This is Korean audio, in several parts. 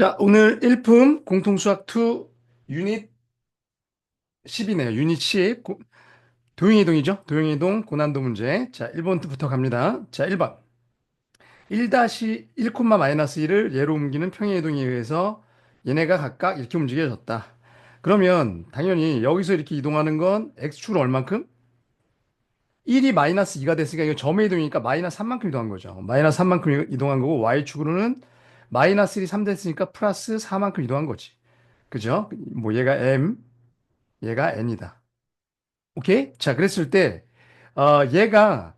자, 오늘 일품 공통수학 2 유닛 10이네요. 유닛 10. 도형이동이죠? 도형이동 고난도 문제. 자, 1번부터 갑니다. 자, 1번. 1-1, 마이너스 1을 예로 옮기는 평행이동에 의해서 얘네가 각각 이렇게 움직여졌다. 그러면 당연히 여기서 이렇게 이동하는 건 x축으로 얼만큼? 1이 마이너스 2가 됐으니까 이거 점의 이동이니까 마이너스 3만큼 이동한 거죠. 마이너스 3만큼 이동한 거고 y축으로는 마이너스 1이 3 됐으니까 플러스 4만큼 이동한 거지. 그죠? 뭐 얘가 m, 얘가 n이다. 오케이? 자, 그랬을 때 얘가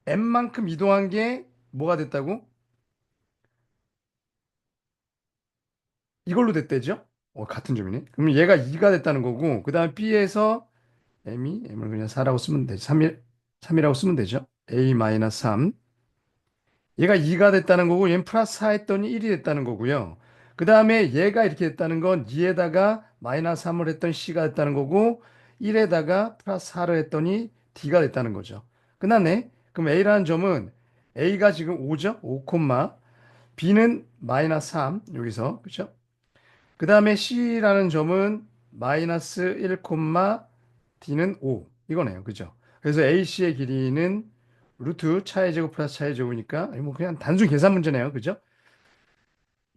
n만큼 이동한 게 뭐가 됐다고? 이걸로 됐대죠? 같은 점이네. 그럼 얘가 2가 됐다는 거고, 그 다음에 b에서 m을 그냥 4라고 쓰면 되죠. 3이라고 쓰면 되죠. a-3. 얘가 2가 됐다는 거고, 얘는 플러스 4 했더니 1이 됐다는 거고요. 그 다음에 얘가 이렇게 됐다는 건 2에다가 마이너스 3을 했더니 c가 됐다는 거고, 1에다가 플러스 4를 했더니 d가 됐다는 거죠. 끝났네. 그럼 a라는 점은 a가 지금 5죠? 5, b는 마이너스 3, 여기서. 그죠? 그 다음에 c라는 점은 마이너스 1, d는 5. 이거네요. 그죠? 그래서 AC의 길이는 루트 차의 제곱 플러스 차의 제곱이니까 뭐 그냥 단순 계산 문제네요. 그죠?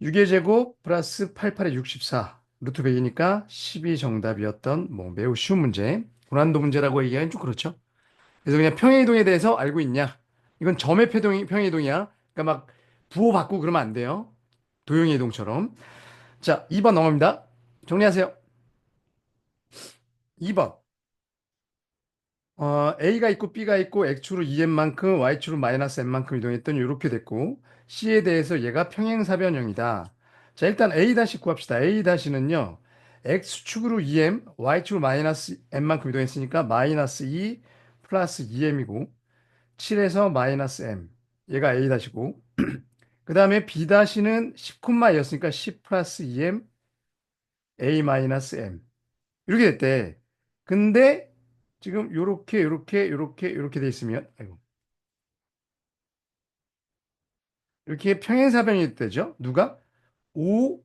6의 제곱 플러스 88의 64. 루트 100이니까 12 정답이었던 뭐 매우 쉬운 문제. 고난도 문제라고 얘기하기엔 좀 그렇죠. 그래서 그냥 평행이동에 대해서 알고 있냐? 이건 점의 평행이동이야. 그러니까 막 부호 바꾸고 그러면 안 돼요. 도형의 이동처럼. 자, 2번 넘어갑니다. 정리하세요. 2번. A가 있고 B가 있고 X축으로 2n만큼 Y축으로 마이너스 n만큼 이동했더니 이렇게 됐고 C에 대해서 얘가 평행사변형이다. 자, 일단 A 다시 구합시다. A 다시는요. X축으로 2m, Y축으로 마이너스 n만큼 이동했으니까 마이너스 2 플러스 2m이고 7에서 마이너스 m. 얘가 A 다시고 그 다음에 B 다시는 10였으니까 10 플러스 2m A 마이너스 m. 이렇게 됐대. 근데 지금 요렇게 돼 있으면 아이고, 이렇게 평행사변이 되죠. 누가? O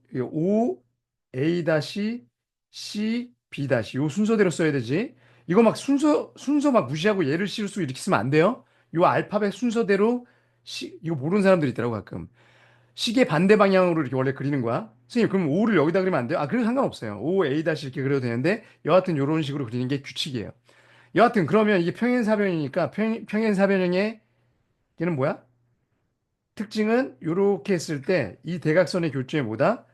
A 다시 C B 다시 요 순서대로 써야 되지. 이거 막 순서 막 무시하고 얘를 실수 이렇게 쓰면 안 돼요. 요 알파벳 순서대로 이거 모르는 사람들 있더라고 가끔. 시계 반대 방향으로 이렇게 원래 그리는 거야. 선생님, 그럼 O를 여기다 그리면 안 돼요? 아, 그래도 상관없어요. O A 다시 이렇게 그려도 되는데 여하튼 요런 식으로 그리는 게 규칙이에요. 여하튼 그러면 이게 평행사변이니까 평행사변형의 얘는 뭐야? 특징은 이렇게 했을 때 이 대각선의 교점이 뭐다?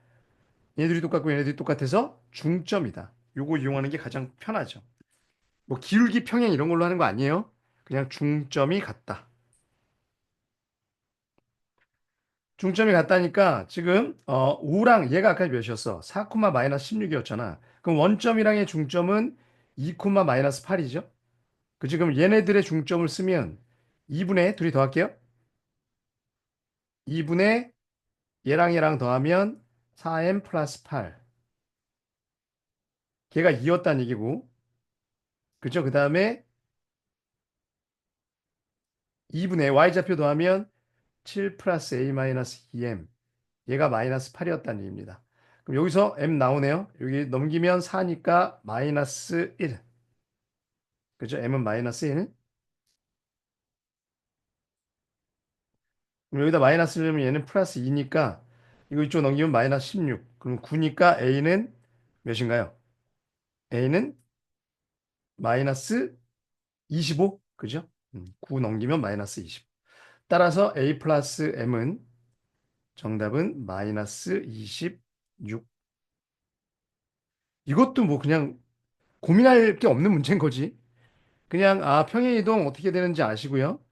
얘들이 똑같고 얘네들이 똑같아서 중점이다. 요거 이용하는 게 가장 편하죠. 뭐 기울기 평행 이런 걸로 하는 거 아니에요? 그냥 중점이 같다. 중점이 같다니까 지금 5랑 얘가 아까 몇이었어? 4, 마이너스 16이었잖아. 그럼 원점이랑의 중점은 2, 마이너스 8이죠? 그 지금 얘네들의 중점을 쓰면 2분의 둘이 더할게요. 2분의 얘랑 더하면 4m 플러스 8. 걔가 2였다는 얘기고. 그죠? 그 다음에 2분의 y좌표 더하면 7 플러스 a 마이너스 2m. 얘가 마이너스 8이었다는 얘기입니다. 그럼 여기서 m 나오네요. 여기 넘기면 4니까 마이너스 1. 그죠? m은 마이너스 1. 그럼 여기다 마이너스 1면 얘는 플러스 2니까 이거 이쪽 넘기면 마이너스 16. 그럼 9니까 a는 몇인가요? a는 마이너스 25. 그죠? 9 넘기면 마이너스 20. 따라서 a 플러스 m은 정답은 마이너스 26. 이것도 뭐 그냥 고민할 게 없는 문제인 거지. 그냥 평행이동 어떻게 되는지 아시고요.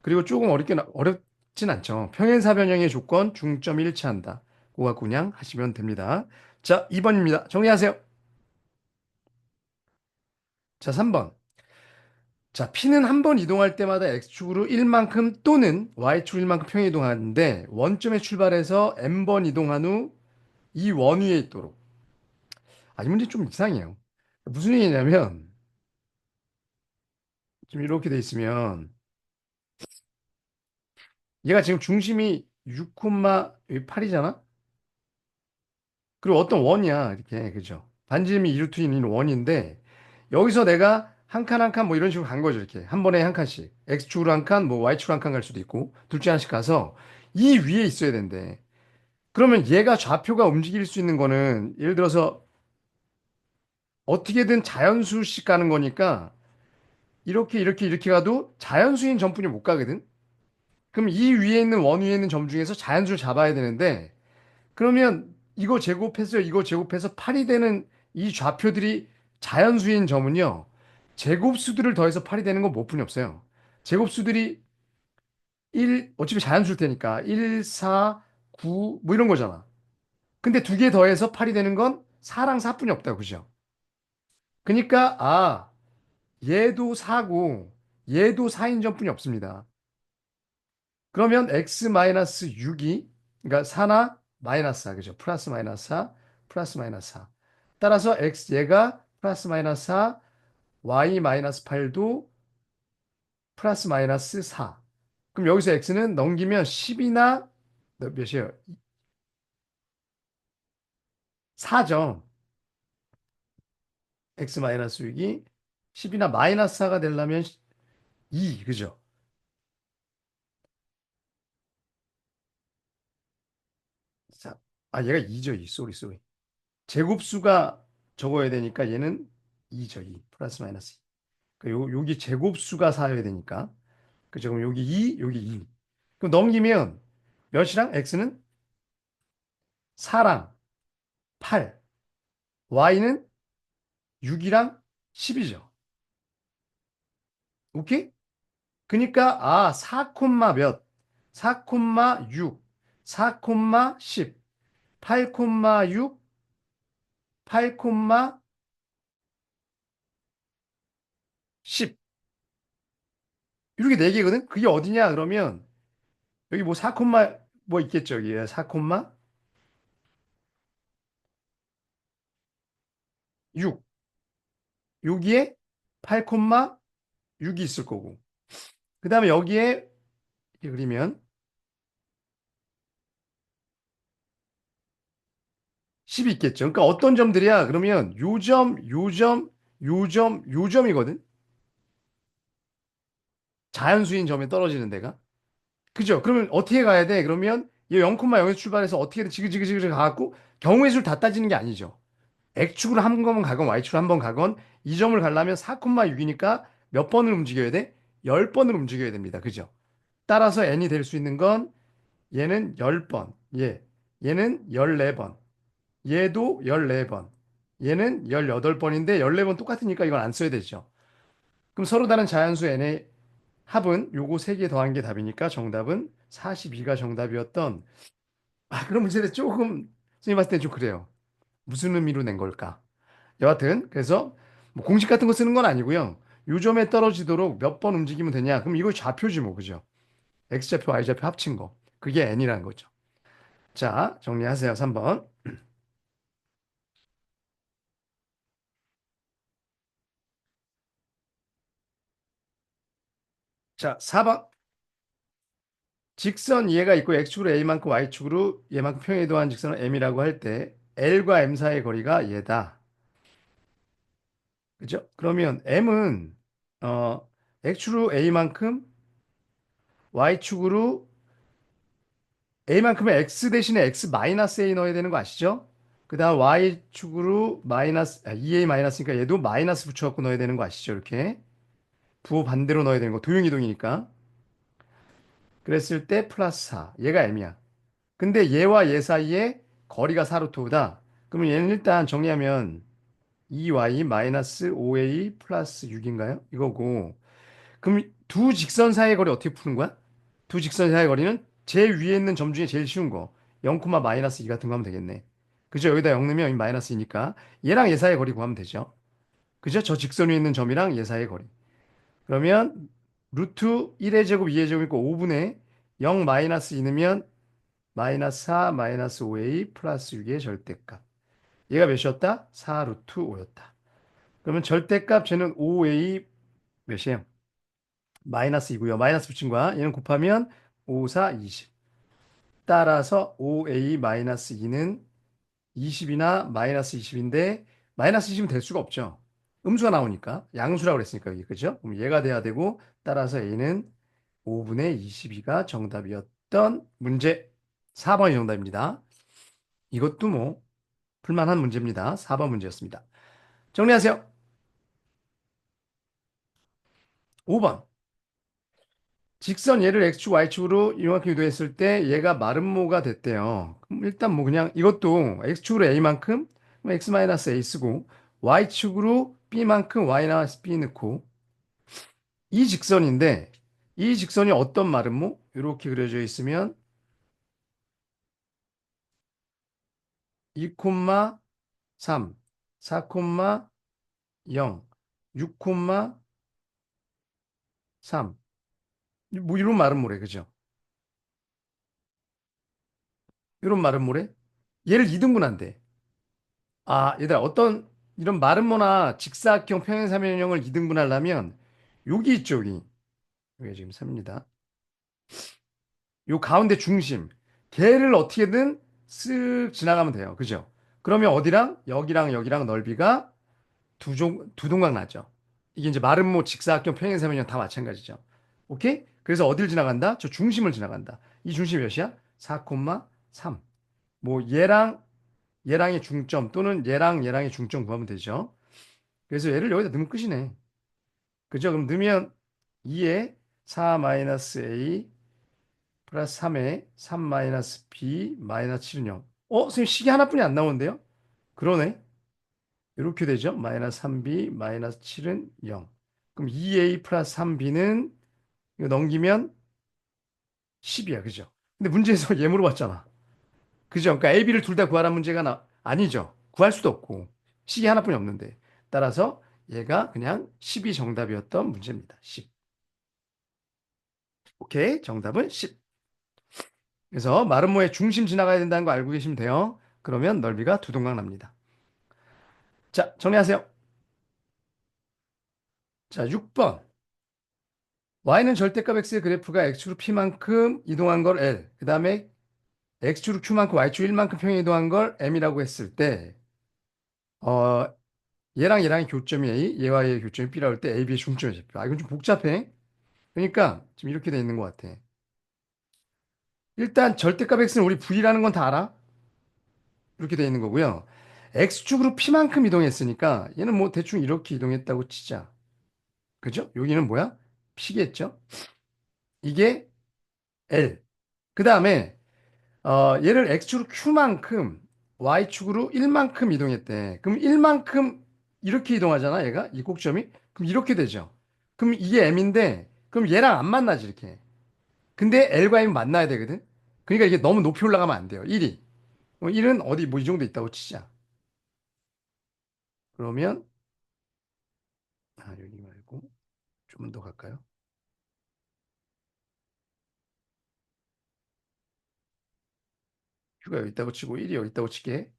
그리고 조금 어렵진 않죠. 평행사변형의 조건 중점이 일치한다. 그거 갖고 그냥 하시면 됩니다. 자, 2번입니다. 정리하세요. 자, 3번. 자, P는 한 번 이동할 때마다 X축으로 1만큼 또는 Y축으로 1만큼 평행이동하는데 원점에 출발해서 N번 이동한 후 이 원 위에 있도록. 이 문제 좀 이상해요. 무슨 얘기냐면 지금 이렇게 돼 있으면 얘가 지금 중심이 6, 8이잖아? 그리고 어떤 원이야. 이렇게. 그죠? 반지름이 이루트 있는 원인데 여기서 내가 한 칸 한 칸 뭐 이런 식으로 간 거죠. 이렇게. 한 번에 한 칸씩. X축으로 한 칸, 뭐 Y축으로 한 칸 갈 수도 있고 둘 중에 하나씩 가서 이 위에 있어야 된대. 그러면 얘가 좌표가 움직일 수 있는 거는 예를 들어서 어떻게든 자연수씩 가는 거니까 이렇게 이렇게 이렇게 가도 자연수인 점뿐이 못 가거든. 그럼 이 위에 있는 원 위에 있는 점 중에서 자연수를 잡아야 되는데 그러면 이거 제곱해서 이거 제곱해서 8이 되는 이 좌표들이 자연수인 점은요. 제곱수들을 더해서 8이 되는 건 뭐 뿐이 없어요. 제곱수들이 1 어차피 자연수일 테니까 1, 4, 9 뭐 이런 거잖아. 근데 두 개 더해서 8이 되는 건 4랑 4뿐이 없다고 그죠? 그러니까 얘도 4고 얘도 4인 점뿐이 없습니다. 그러면 x-6이 그러니까 4나 마이너스 4 그죠? 플러스 마이너스 4 플러스 마이너스 4 따라서 x 얘가 플러스 마이너스 4 y 마이너스 8도 플러스 마이너스 4 그럼 여기서 x는 넘기면 10이나 몇이에요? 4죠. x 마이너스 6이 10이나 마이너스 4가 되려면 2 그죠? 자, 얘가 2죠. 2 쏘리 쏘리 제곱수가 적어야 되니까 얘는 2죠. 2 플러스 마이너스 여기 제곱수가 4여야 되니까. 그죠? 그럼 여기 2, 여기 2. 그럼 넘기면 몇이랑 x는 4랑 8, y는 6이랑 10이죠. 오케이? 그러니까 4 콤마 몇, 4 콤마 6, 4 콤마 10, 8 콤마 6, 8 콤마 10. 이렇게 네 개거든? 그게 어디냐? 그러면 여기 뭐 4 콤마 뭐 있겠죠? 여기 4 콤마 6. 여기에 8 콤마 6이 있을 거고. 그 다음에 여기에 이렇게 그리면 10이 있겠죠. 그러니까 어떤 점들이야? 그러면 요 점, 요 점, 요 점, 요 점이거든. 자연수인 점에 떨어지는 데가. 그죠? 그러면 어떻게 가야 돼? 그러면 얘 0,0에서 출발해서 어떻게든 지그지그지그 가갖고 경우의 수를 다 따지는 게 아니죠. X축으로 한 번 가건 Y축으로 한 번 가건 이 점을 가려면 4,6이니까 몇 번을 움직여야 돼? 10번을 움직여야 됩니다. 그죠? 따라서 n이 될 수 있는 건 얘는 10번, 얘는 14번, 얘도 14번, 얘는 18번인데 14번 똑같으니까 이건 안 써야 되죠. 그럼 서로 다른 자연수 n의 합은 요거 3개 더한 게 답이니까 정답은 42가 정답이었던 그런 문제는 조금 선생님 봤을 때 좀 그래요. 무슨 의미로 낸 걸까? 여하튼 그래서 뭐 공식 같은 거 쓰는 건 아니고요. 요점에 떨어지도록 몇 번 움직이면 되냐? 그럼 이거 좌표지 뭐 그죠? x좌표, y좌표 합친 거. 그게 n이라는 거죠. 자, 정리하세요. 3번. 자, 4번. 직선 얘가 있고 x축으로 a만큼 y축으로 얘만큼 평행이동한 직선을 m이라고 할 때 l과 m 사이의 거리가 얘다. 그죠? 그러면 m은 x축으로 a만큼 y축으로 a만큼의 x 대신에 x 마이너스 a 넣어야 되는 거 아시죠? 그 다음 y축으로 마이너스 2a 마이너스니까 얘도 마이너스 붙여갖고 넣어야 되는 거 아시죠? 이렇게 부호 반대로 넣어야 되는 거 도형이동이니까 그랬을 때 플러스 4 얘가 m이야. 근데 얘와 얘 사이에 거리가 4루트 5다. 그러면 얘는 일단 정리하면 2y 마이너스 5a 플러스 6인가요? 이거고. 그럼 두 직선 사이의 거리 어떻게 푸는 거야? 두 직선 사이의 거리는 제일 위에 있는 점 중에 제일 쉬운 거. 0, 마이너스 2 같은 거 하면 되겠네. 그죠? 여기다 0 넣으면 여기 마이너스이니까 얘랑 얘 사이의 거리 구하면 되죠. 그죠? 저 직선 위에 있는 점이랑 얘 사이의 거리. 그러면 루트 1의 제곱 2의 제곱이고 5분의 0 마이너스 2 넣으면 마이너스 4 마이너스 5a 플러스 6의 절대값. 얘가 몇이었다? 4 루트 5였다. 그러면 절대값 쟤는 5a 몇이에요? 마이너스 2고요. 마이너스 붙인 거야. 얘는 곱하면 5, 4, 20. 따라서 5a 마이너스 2는 20이나 마이너스 20인데 마이너스 20은 될 수가 없죠. 음수가 나오니까 양수라고 그랬으니까 여기 그죠? 그럼 얘가 돼야 되고 따라서 A는 5분의 22가 정답이었던 문제 4번이 정답입니다. 이것도 뭐 풀만한 문제입니다. 4번 문제였습니다. 정리하세요. 5번. 직선 얘를 x축, y축으로 이만큼 이동했을 때 얘가 마름모가 됐대요. 그럼 일단 뭐 그냥 이것도 x축으로 a만큼 x-a 쓰고 y축으로 b만큼 y-b 넣고 이 직선인데 이 직선이 어떤 마름모? 이렇게 그려져 있으면 2,3, 4,0, 6,3 뭐 이런 마름모래 그죠? 이런 마름모래 얘를 2등분한대. 아, 얘들아, 어떤 이런 마름모나 직사각형 평행사면형을 이등분하려면 여기 있죠, 여기. 여기 지금 3입니다. 요 가운데 중심. 걔를 어떻게든 쓱 지나가면 돼요. 그죠? 그러면 어디랑 여기랑 여기랑 넓이가 두 동강 나죠. 이게 이제 마름모 직사각형 평행사면형 다 마찬가지죠. 오케이? 그래서 어딜 지나간다? 저 중심을 지나간다. 이 중심이 몇이야? 4,3. 뭐 얘랑의 중점 또는 얘랑의 중점 구하면 되죠. 그래서 얘를 여기다 넣으면 끝이네. 그죠? 그럼 넣으면 2에 4-a 플러스 3에 3-b 마이너스 7은 0. 선생님 식이 하나뿐이 안 나오는데요? 그러네. 이렇게 되죠. 마이너스 3b 마이너스 7은 0. 그럼 2a 플러스 3b는 이거 넘기면 10이야. 그죠? 근데 문제에서 얘 물어봤잖아. 그죠? 그러니까 a, b를 둘 다 구하라는 문제가 아니죠. 구할 수도 없고. 식이 하나뿐이 없는데. 따라서 얘가 그냥 10이 정답이었던 문제입니다. 10. 오케이. 정답은 10. 그래서 마름모의 중심 지나가야 된다는 거 알고 계시면 돼요. 그러면 넓이가 두 동강 납니다. 자, 정리하세요. 자, 6번. y는 절대값 x의 그래프가 x축으로 p만큼 이동한 걸 L, 그 다음에 x축으로 q만큼 y축 1만큼 평행 이동한 걸 m이라고 했을 때, 어, 얘랑 얘랑의 교점이 A, 얘와 얘의 교점이 B라고 할 때 A, B의 중점의 좌표. 아, 이건 좀 복잡해. 그러니까 지금 이렇게 돼 있는 것 같아. 일단 절대값 x는 우리 V라는 건 다 알아? 이렇게 돼 있는 거고요. x축으로 p만큼 이동했으니까 얘는 뭐 대충 이렇게 이동했다고 치자. 그죠? 여기는 뭐야? p겠죠? 이게 L. 그 다음에 얘를 x축으로 q만큼 y축으로 1만큼 이동했대. 그럼 1만큼 이렇게 이동하잖아, 얘가. 이 꼭점이. 그럼 이렇게 되죠. 그럼 이게 m인데 그럼 얘랑 안 만나지 이렇게. 근데 L과 M 만나야 되거든. 그러니까 이게 너무 높이 올라가면 안 돼요. 1이. 1은 어디 뭐 이 정도 있다고 치자. 그러면 여기 말고 좀 더 갈까요? Q가 여기 있다고 치고 1이 여기 있다고 칠게.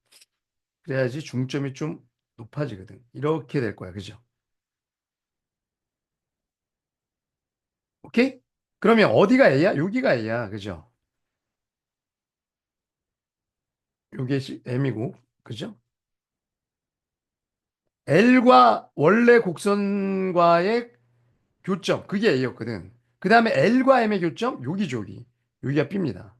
그래야지 중점이 좀 높아지거든. 이렇게 될 거야. 그죠? 오케이? 그러면 어디가 A야? 여기가 A야. 그죠? 요게 M이고. 그죠? L과 원래 곡선과의 교점. 그게 A였거든. 그 다음에 L과 M의 교점. 여기죠, 여기. 여기가 B입니다.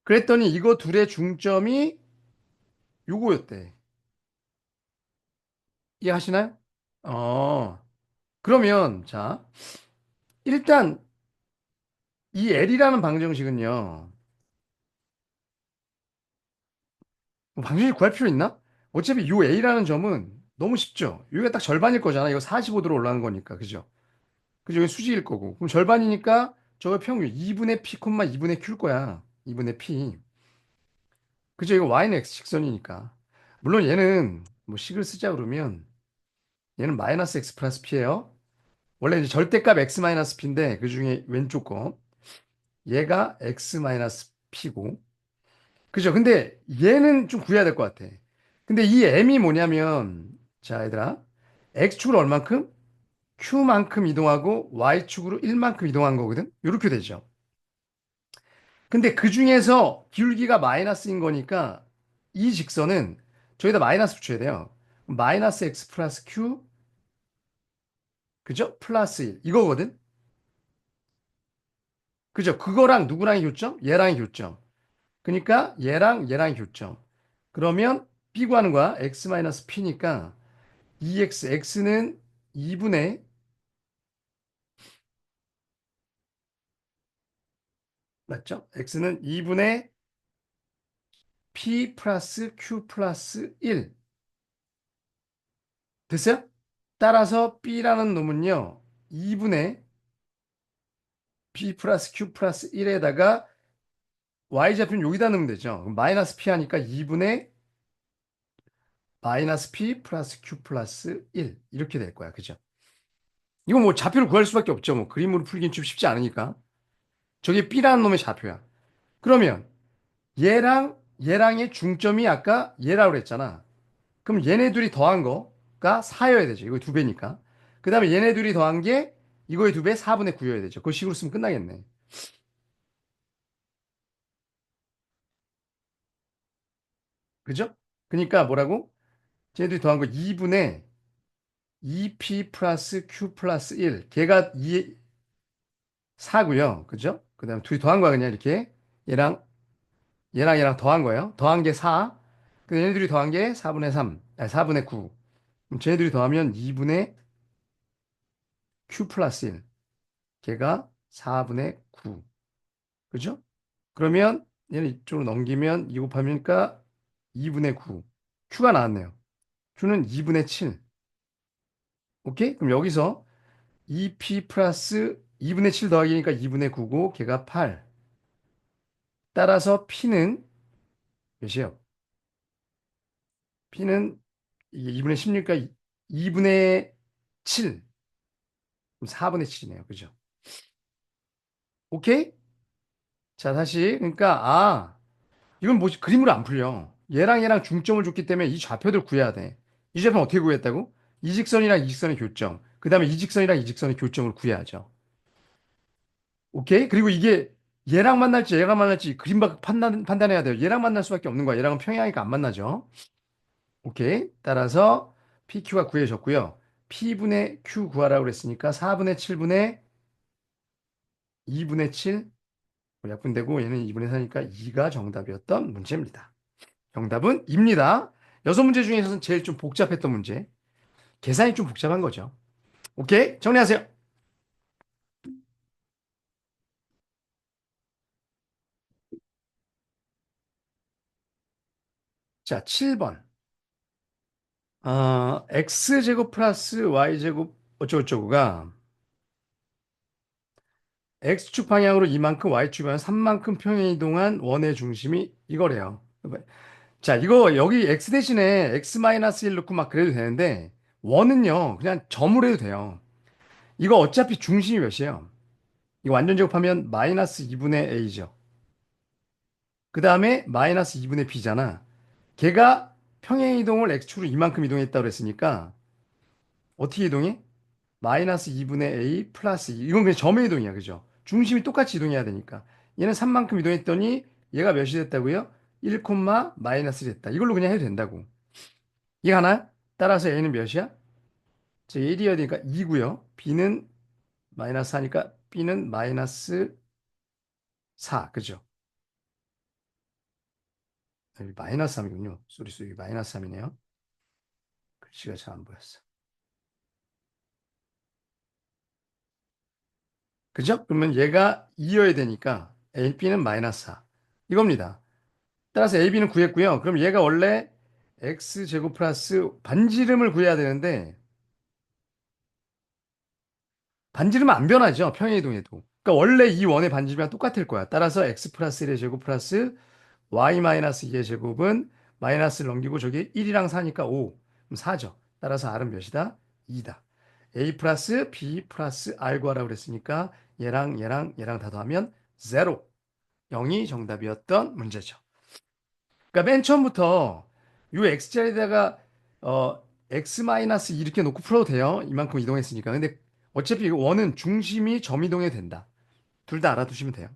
그랬더니 이거 둘의 중점이 요거였대. 이해하시나요? 어, 그러면, 자, 일단 이 L이라는 방정식은요, 뭐 방정식 구할 필요 있나? 어차피 요 A라는 점은 너무 쉽죠. 여기가 딱 절반일 거잖아. 이거 45도로 올라가는 거니까. 그죠? 그죠? 여기 수직일 거고. 그럼 절반이니까 저거 평균 2분의 P, 2분의 Q일 거야. 2분의 P. 그죠? 이거 Y는 X 직선이니까. 물론 얘는 뭐 식을 쓰자 그러면 얘는 마이너스 X 플러스 P예요. 원래 이제 절대값 X 마이너스 P인데 그 중에 왼쪽 거. 얘가 X 마이너스 P고. 그죠? 근데 얘는 좀 구해야 될 것 같아. 근데 이 M이 뭐냐면, 자, 얘들아. X축으로 얼만큼? Q만큼 이동하고 Y축으로 1만큼 이동한 거거든? 이렇게 되죠. 근데 그 중에서 기울기가 마이너스인 거니까 이 직선은 저기다 마이너스 붙여야 돼요. 마이너스 x 플러스 q, 그죠? 플러스 1. 이거거든? 그죠? 그거랑 누구랑의 교점? 얘랑의 교점. 그러니까 얘랑 얘랑의 교점. 그러면 b 구하는 거야. x 마이너스 p니까 2x, x는 2분의, 맞죠? x는 2분의 p 플러스 q 플러스 1. 됐어요? 따라서 b라는 놈은요. 2분의 p 플러스 q 플러스 1에다가 y좌표는 여기다 넣으면 되죠. 그럼 마이너스 p 하니까 2분의 마이너스 p 플러스 q 플러스 1 이렇게 될 거야. 그죠? 이거 뭐 좌표를 구할 수밖에 없죠. 뭐 그림으로 풀긴 좀 쉽지 않으니까. 저게 b라는 놈의 좌표야. 그러면 얘랑 얘랑의 중점이 아까 얘라고 그랬잖아. 그럼 얘네 둘이 더한 거가 4여야 되죠. 이거 두 배니까. 그 다음에 얘네 둘이 더한 게 이거의 두 배, 4분의 9여야 되죠. 그 식으로 쓰면 끝나겠네. 그죠? 그러니까 뭐라고? 쟤네 둘이 더한 거 2분의 2p 플러스 q 플러스 1. 걔가 2, 4고요. 그죠? 그 다음에 둘이 더한 거야. 그냥 이렇게. 얘랑, 얘랑 더한 거예요. 더한 게 4. 그 얘네들이 더한 게 4분의 3. 아니, 4분의 9. 그럼 쟤네들이 더하면 2분의 q 플러스 1. 걔가 4분의 9. 그죠? 그러면 얘는 이쪽으로 넘기면 2 곱하니까 2분의 9. q가 나왔네요. q는 2분의 7. 오케이? 그럼 여기서 2p 플러스 2분의 7 더하기니까 2분의 9고 걔가 8. 따라서 p는 몇이에요? p는 이게 2분의 16이니까 2분의 7. 그럼 4분의 7이네요. 그죠? 오케이? 자, 다시. 그러니까 이건 뭐지? 그림으로 안 풀려. 얘랑 얘랑 중점을 줬기 때문에 이 좌표들 구해야 돼. 이 좌표는 어떻게 구했다고? 이 직선이랑 이 직선의 교점. 그 다음에 이 직선이랑 이 직선의 교점을 구해야죠. 오케이? 그리고 이게 얘랑 만날지 얘랑 만날지 그림 판단해야 돼요. 얘랑 만날 수밖에 없는 거야. 얘랑은 평행하니까 안 만나죠. 오케이? 따라서 PQ가 구해졌고요. P분의 Q 구하라고 그랬으니까 4분의 7분의 2분의 7 약분되고 얘는 2분의 4니까 2가 정답이었던 문제입니다. 정답은 입니다. 여섯 문제 중에서는 제일 좀 복잡했던 문제. 계산이 좀 복잡한 거죠. 오케이? 정리하세요. 자, 7번. x제곱 플러스 y제곱 어쩌고저쩌고가 x축 방향으로 이만큼 y축 방향 3만큼 평행 이동한 원의 중심이 이거래요. 자, 이거 여기 x 대신에 x-1 넣고 막 그래도 되는데 원은요. 그냥 점으로 해도 돼요. 이거 어차피 중심이 몇이에요? 이거 완전 제곱하면 마이너스 2분의 a죠. 그 다음에 마이너스 2분의 b잖아. 걔가 평행 이동을 x축으로 이만큼 이동했다고 그랬으니까 어떻게 이동해? 마이너스 2분의 a 플러스 2. 이건 그냥 점의 이동이야. 그죠? 중심이 똑같이 이동해야 되니까. 얘는 3만큼 이동했더니 얘가 몇이 됐다고요? 1, 마이너스 1 됐다. 이걸로 그냥 해도 된다고. 이거 하나? 따라서 a는 몇이야? 저 1이어야 되니까 2고요. b는 마이너스 4니까 b는 마이너스 4. 그죠? 여기 마이너스 3이군요. 쏘리 마이너스 3이네요. 글씨가 잘 안 보였어. 그죠? 그러면 얘가 2여야 되니까 AB는 마이너스 4. 이겁니다. 따라서 AB는 구했고요. 그럼 얘가 원래 X제곱 플러스 반지름을 구해야 되는데 반지름은 안 변하죠. 평행이동해도. 그러니까 원래 이 원의 반지름이랑 똑같을 거야. 따라서 X 플러스 1의 제곱 플러스 Y 마이너스 2의 제곱은 마이너스를 넘기고 저기 1이랑 4니까 5. 그럼 4죠. 따라서 R은 몇이다? 2다. A 플러스 B 플러스 R 구하라고 그랬으니까 얘랑 다 더하면 0. 0이 정답이었던 문제죠. 그러니까 맨 처음부터 요 x자리에다가 x 마이너스 이렇게 놓고 풀어도 돼요. 이만큼 이동했으니까. 근데 어차피 원은 중심이 점 이동해 된다. 둘 다 알아두시면 돼요.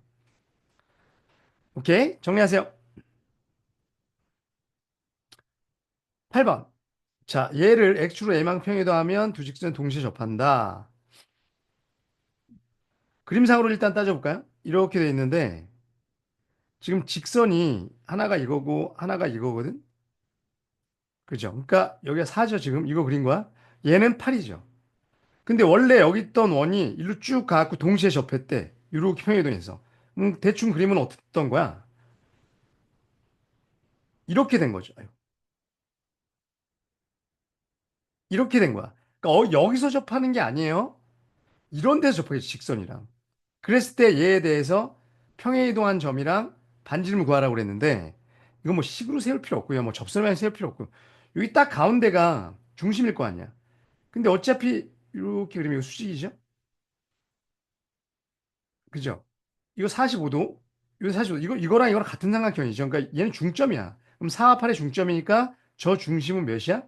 오케이. 정리하세요. 8번. 자, 얘를 x축으로 a만큼 평이동하면 두 직선은 동시에 접한다. 그림상으로 일단 따져볼까요? 이렇게 돼 있는데 지금 직선이 하나가 이거고 하나가 이거거든. 그죠? 그러니까 여기가 4죠, 지금. 이거 그린 거야. 얘는 8이죠. 근데 원래 여기 있던 원이 일로 쭉 가갖고 동시에 접했대. 이렇게 평행이동해서. 대충 그림은 어떤 거야? 이렇게 된 거죠. 아유, 이렇게 된 거야. 그러니까 여기서 접하는 게 아니에요. 이런 데서 접하겠지, 직선이랑. 그랬을 때 얘에 대해서 평행이동한 점이랑 반지름을 구하라고 그랬는데 이거 뭐 식으로 세울 필요 없고요. 뭐 접선만 세울 필요 없고. 여기 딱 가운데가 중심일 거 아니야. 근데 어차피 이렇게 그리면 이거 수직이죠? 그죠? 이거 45도, 이거 45도, 이거랑 이거랑 같은 삼각형이죠. 그러니까 얘는 중점이야. 그럼 4와 8의 중점이니까 저 중심은 몇이야?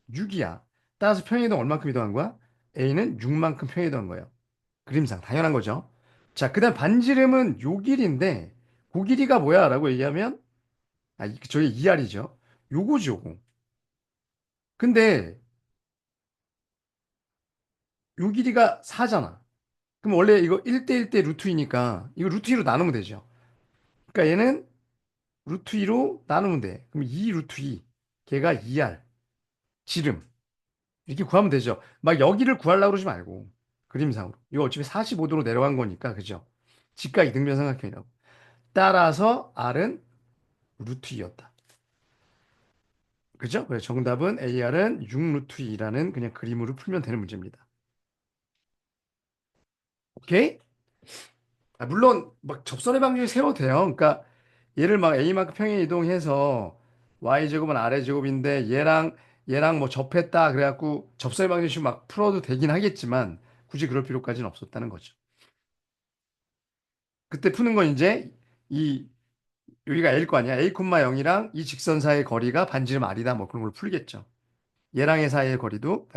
6이야. 따라서 평행이동 얼마큼 이동한 거야? A는 6만큼 평행이동한 거예요. 그림상 당연한 거죠. 자, 그다음 반지름은 요 길이인데 그 길이가 뭐야라고 얘기하면 저게 2R이죠. 요거지 요거. 근데 요 길이가 4잖아. 그럼 원래 이거 1대1대 루트 2니까 이거 루트 2로 나누면 되죠. 그러니까 얘는 루트 2로 나누면 돼. 그럼 2 루트 2. 걔가 2R. 지름. 이렇게 구하면 되죠. 막 여기를 구하려고 그러지 말고. 그림상으로. 이거 어차피 45도로 내려간 거니까. 그죠? 직각 이등변 삼각형이라고. 따라서 R은 루트 2였다. 그죠? 그래서 정답은 AR은 6 루트 2라는 그냥 그림으로 풀면 되는 문제입니다. 오케이? 물론 막 접선의 방정식 세워도 돼요. 그러니까 얘를 막 A만큼 평행 이동해서 Y제곱은 R의 제곱인데 얘랑 뭐 접했다 그래갖고 접선의 방정식 막 풀어도 되긴 하겠지만 굳이 그럴 필요까지는 없었다는 거죠. 그때 푸는 건 이제 이 여기가 A일 거 아니야. A, 0이랑 이 직선 사이의 거리가 반지름 R이다. 뭐 그런 걸 풀겠죠. 얘랑 얘 사이의 거리도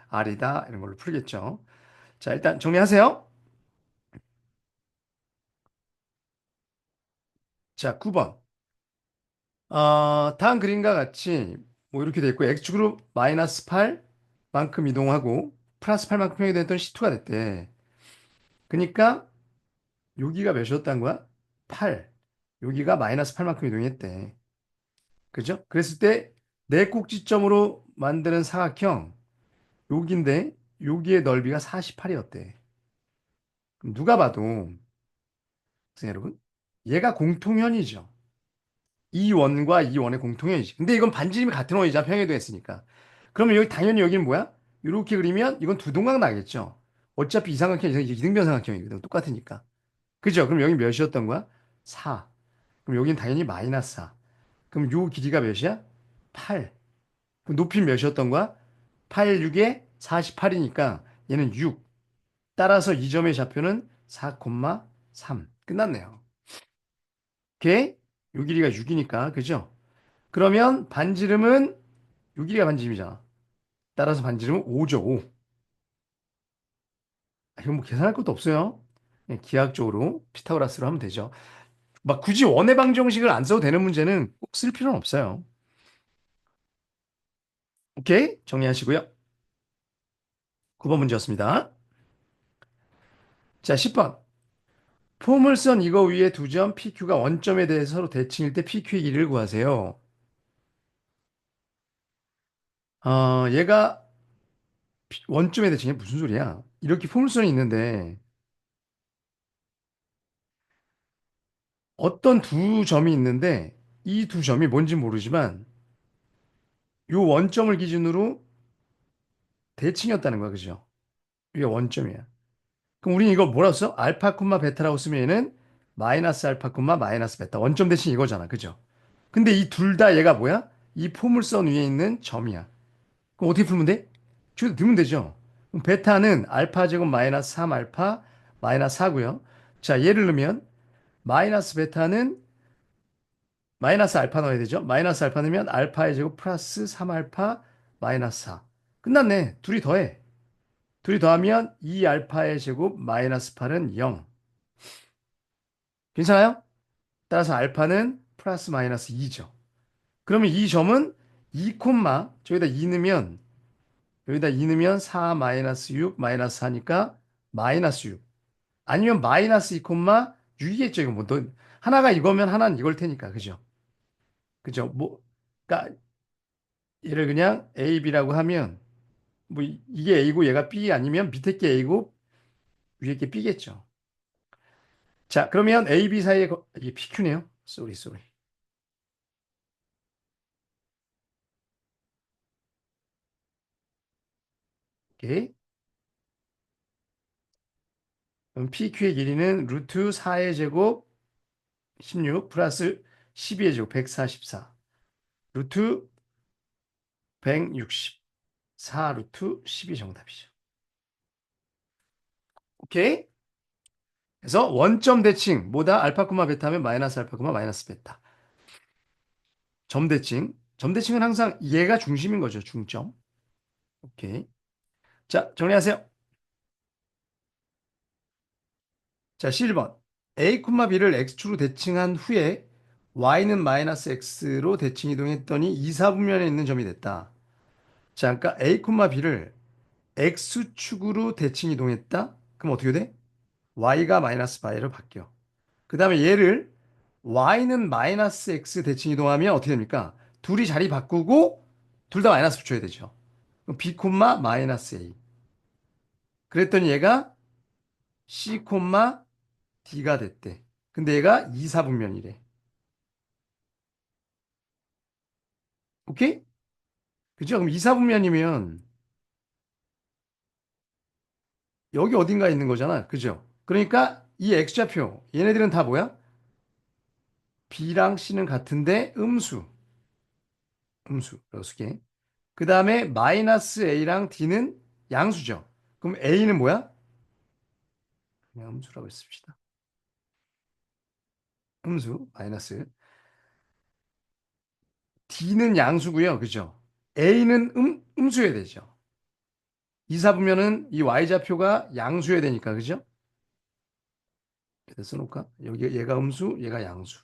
R이다. 이런 걸로 풀겠죠. 자, 일단 정리하세요. 자, 9번. 다음 그림과 같이 뭐 이렇게 돼 있고 x축으로 마이너스 8만큼 이동하고 플러스 8만큼 평이 됐던 C2가 됐대. 그러니까 여기가 몇이었다는 거야? 8. 여기가 마이너스 8만큼 이동했대. 그죠? 그랬을 때 네 꼭지점으로 만드는 사각형 여기인데 여기의 넓이가 48이었대. 그럼 누가 봐도 선생님 여러분 얘가 공통현이죠. 이 원과 이 원의 공통현이지. 근데 이건 반지름이 같은 원이자 평행도 했으니까. 그러면 여기 당연히 여기는 뭐야? 이렇게 그리면 이건 두 동각 나겠죠. 어차피 이 삼각형 이게 이등변 삼각형이거든. 똑같으니까. 그죠? 그럼 여기 몇이었던 거야? 4. 그럼 여긴 당연히 마이너스 4. 그럼 요 길이가 몇이야? 8. 그럼 높이는 몇이었던 거야? 8, 6에 48이니까 얘는 6. 따라서 이 점의 좌표는 4,3. 끝났네요. 오케이? 요 길이가 6이니까. 그죠? 그러면 반지름은 6일이가 반지름이잖아. 따라서 반지름은 5죠, 5. 이건 뭐 계산할 것도 없어요. 그냥 기하학적으로 피타고라스로 하면 되죠. 막 굳이 원의 방정식을 안 써도 되는 문제는 꼭 쓸 필요는 없어요. 오케이? 정리하시고요. 9번 문제였습니다. 자, 10번. 포물선 이거 위에 두 점 PQ가 원점에 대해서 서로 대칭일 때 PQ의 길이를 구하세요. 얘가 원점에 대칭이 무슨 소리야? 이렇게 포물선이 있는데 어떤 두 점이 있는데 이 두 점이 뭔지 모르지만 요 원점을 기준으로 대칭이었다는 거야. 그죠? 이게 원점이야. 그럼 우리는 이거 뭐라고 써? 알파 콤마 베타라고 쓰면 얘는 마이너스 알파 콤마 마이너스 베타. 원점 대칭 이거잖아. 그죠? 근데 이 둘 다 얘가 뭐야? 이 포물선 위에 있는 점이야. 그럼 어떻게 풀면 돼? 저기다 넣으면 되죠. 그럼 베타는 알파 제곱 마이너스 3 알파 마이너스 4고요. 자, 얘를 넣으면 마이너스 베타는 마이너스 알파 넣어야 되죠. 마이너스 알파 넣으면 알파의 제곱 플러스 3 알파 마이너스 4. 끝났네. 둘이 더해. 둘이 더하면 2알파의 제곱 마이너스 8은 0. 괜찮아요? 따라서 알파는 플러스 마이너스 2죠. 그러면 이 점은 2 콤마 저기다 2 넣으면 여기다 2 넣으면 4 마이너스 6 마이너스 4니까 마이너스 6. 아니면 마이너스 2 콤마 6이겠죠. 이거 뭐 하나가 이거면 하나는 이걸 테니까. 그죠? 그죠? 뭐 그러니까 얘를 그냥 A, B라고 하면 뭐 이게 A고 얘가 B 아니면 밑에 게 A고 위에 게 B겠죠. 자, 그러면 A, B 사이에 이게 PQ네요. 쏘리 쏘리. 오케이. 그럼 PQ의 길이는 루트 4의 제곱 16 플러스 12의 제곱 144 루트 160 4 루트 12 정답이죠. 오케이. 그래서 원점 대칭 뭐다? 알파 코마 베타면 마이너스 알파 코마 마이너스 베타. 점 대칭. 점 대칭은 항상 얘가 중심인 거죠. 중점. 오케이. 자, 정리하세요. 자, 11번. A, B를 X축으로 대칭한 후에 Y는 마이너스 X로 대칭 이동했더니 이사분면에 있는 점이 됐다. 자, 그러니까 A, B를 X축으로 대칭 이동했다. 그럼 어떻게 돼? Y가 마이너스 바이로 바뀌어. 그 다음에 얘를 Y는 마이너스 X 대칭 이동하면 어떻게 됩니까? 둘이 자리 바꾸고 둘 다 마이너스 붙여야 되죠. 그럼 B, 마이너스 A. 그랬더니 얘가 C, D가 됐대. 근데 얘가 이사분면이래. 오케이? 그죠? 그럼 이사분면이면 여기 어딘가 있는 거잖아. 그죠? 그러니까 이 X좌표, 얘네들은 다 뭐야? B랑 C는 같은데 음수. 음수. 여섯 개. 그 다음에 마이너스 A랑 D는 양수죠. 그럼 A는 뭐야? 그냥 음수라고 했습시다. 음수, 마이너스. D는 양수고요. 그죠? A는 음수여야 되죠. 이사분면은 이 Y좌표가 양수여야 되니까. 그죠? 그래서 써놓을까? 여기 얘가 음수, 얘가 양수.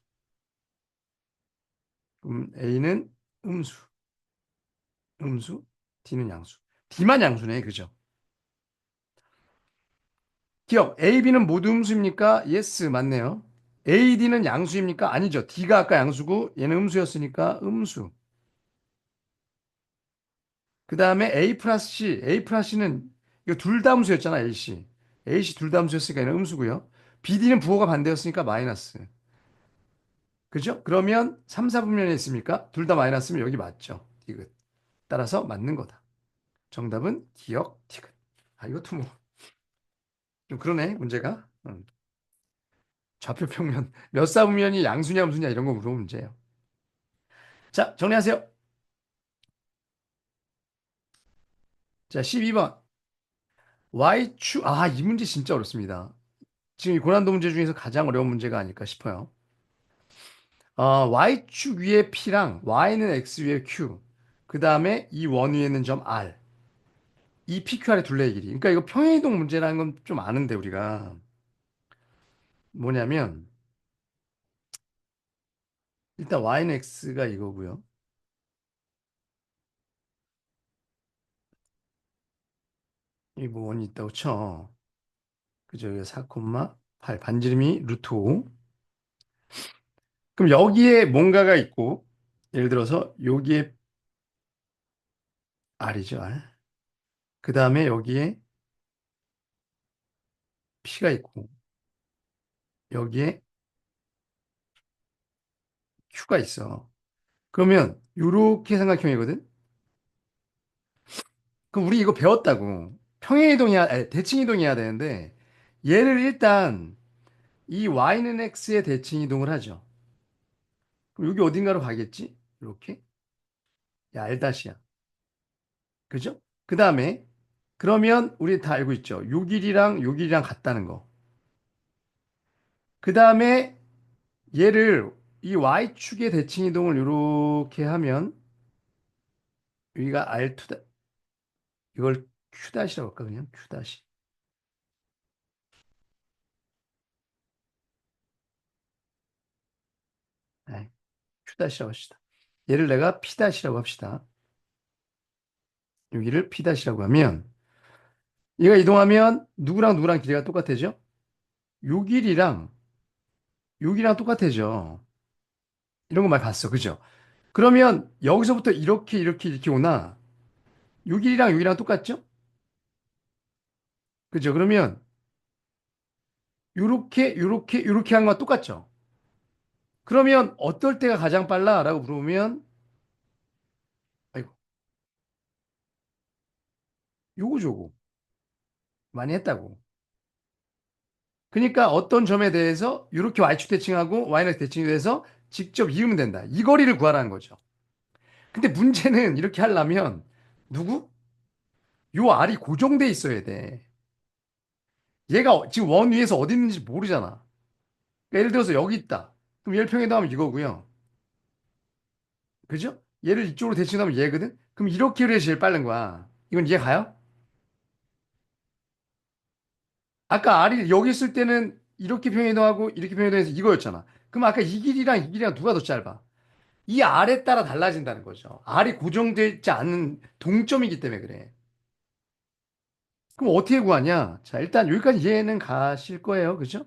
그럼 A는 음수, 음수, D는 양수. D만 양수네. 그죠? 기억. A, B는 모두 음수입니까? Yes, 맞네요. A, D는 양수입니까? 아니죠. D가 아까 양수고 얘는 음수였으니까 음수. 그 다음에 A 플러스 C. A 플러스 C는 이거 둘 다 음수였잖아. A, C. A, C 둘 다 음수였으니까 얘는 음수고요. B, D는 부호가 반대였으니까 마이너스. 그죠? 그러면 3, 4분면에 있습니까? 둘 다 마이너스면 여기 맞죠. 디귿. 따라서 맞는 거다. 정답은 기억, 티귿. 아, 이것도 뭐 좀 그러네, 문제가. 좌표 평면 몇 사분면이 양수냐 음수냐 이런 거 물어보는 문제예요. 자, 정리하세요. 자, 12번. Y축, 이 문제 진짜 어렵습니다. 지금 이 고난도 문제 중에서 가장 어려운 문제가 아닐까 싶어요. Y축 위에 P랑 Y는 X 위에 Q. 그 다음에 이 원 위에 있는 점 R. 이 PQR의 둘레의 길이. 그러니까 이거 평행이동 문제라는 건 좀 아는데 우리가 뭐냐면 일단 Y는 X가 이거고요. 이 뭐 원이 있다고 쳐. 그죠? 4,8 반지름이 루트 5. 그럼 여기에 뭔가가 있고 예를 들어서 여기에 R이죠, R. 그 다음에 여기에 P가 있고 여기에 Q가 있어. 그러면 이렇게 삼각형이거든. 그럼 우리 이거 배웠다고. 평행이동이야, 아니, 대칭이동해야 되는데 얘를 일단 이 Y는 X의 대칭이동을 하죠. 그럼 여기 어딘가로 가겠지? 이렇게. 야, R-야. 그죠? 그 다음에 그러면 우리 다 알고 있죠. 요 길이랑 요 길이랑 같다는 거. 그 다음에 얘를 이 Y축의 대칭 이동을 이렇게 하면 여기가 R2, 이걸 Q-이라고 할까 그냥 Q-. Q'이라고 합시다. 얘를 내가 P'라고 합시다. 여기를 P'라고 하면 얘가 이동하면 누구랑 누구랑 길이가 똑같아져? 요 길이랑 요 길이랑 똑같아져. 이런 거 많이 봤어. 그죠? 그러면 여기서부터 이렇게 오나 요 길이랑 요 길이랑 똑같죠? 그죠? 그러면 요렇게 한 거 똑같죠? 그러면 어떨 때가 가장 빨라? 라고 물어보면 아이고 요거 많이 했다고. 그러니까 어떤 점에 대해서 이렇게 y축 대칭하고 y는 대칭이 돼서 직접 이으면 된다. 이 거리를 구하라는 거죠. 근데 문제는 이렇게 하려면 누구? 요 R이 고정돼 있어야 돼. 얘가 지금 원 위에서 어디 있는지 모르잖아. 그러니까 예를 들어서 여기 있다. 그럼 얘를 평행도하면 이거고요. 그죠? 얘를 이쪽으로 대칭하면 얘거든? 그럼 이렇게 해야 제일 빠른 거야. 이건 이해 가요? 아까 R이 여기 있을 때는 이렇게 평행도하고 이렇게 평행도해서 이거였잖아. 그럼 아까 이 길이랑 누가 더 짧아? 이 R에 따라 달라진다는 거죠. R이 고정되지 않는 동점이기 때문에 그래. 그럼 어떻게 구하냐? 자, 일단 여기까지 이해는 가실 거예요. 그죠?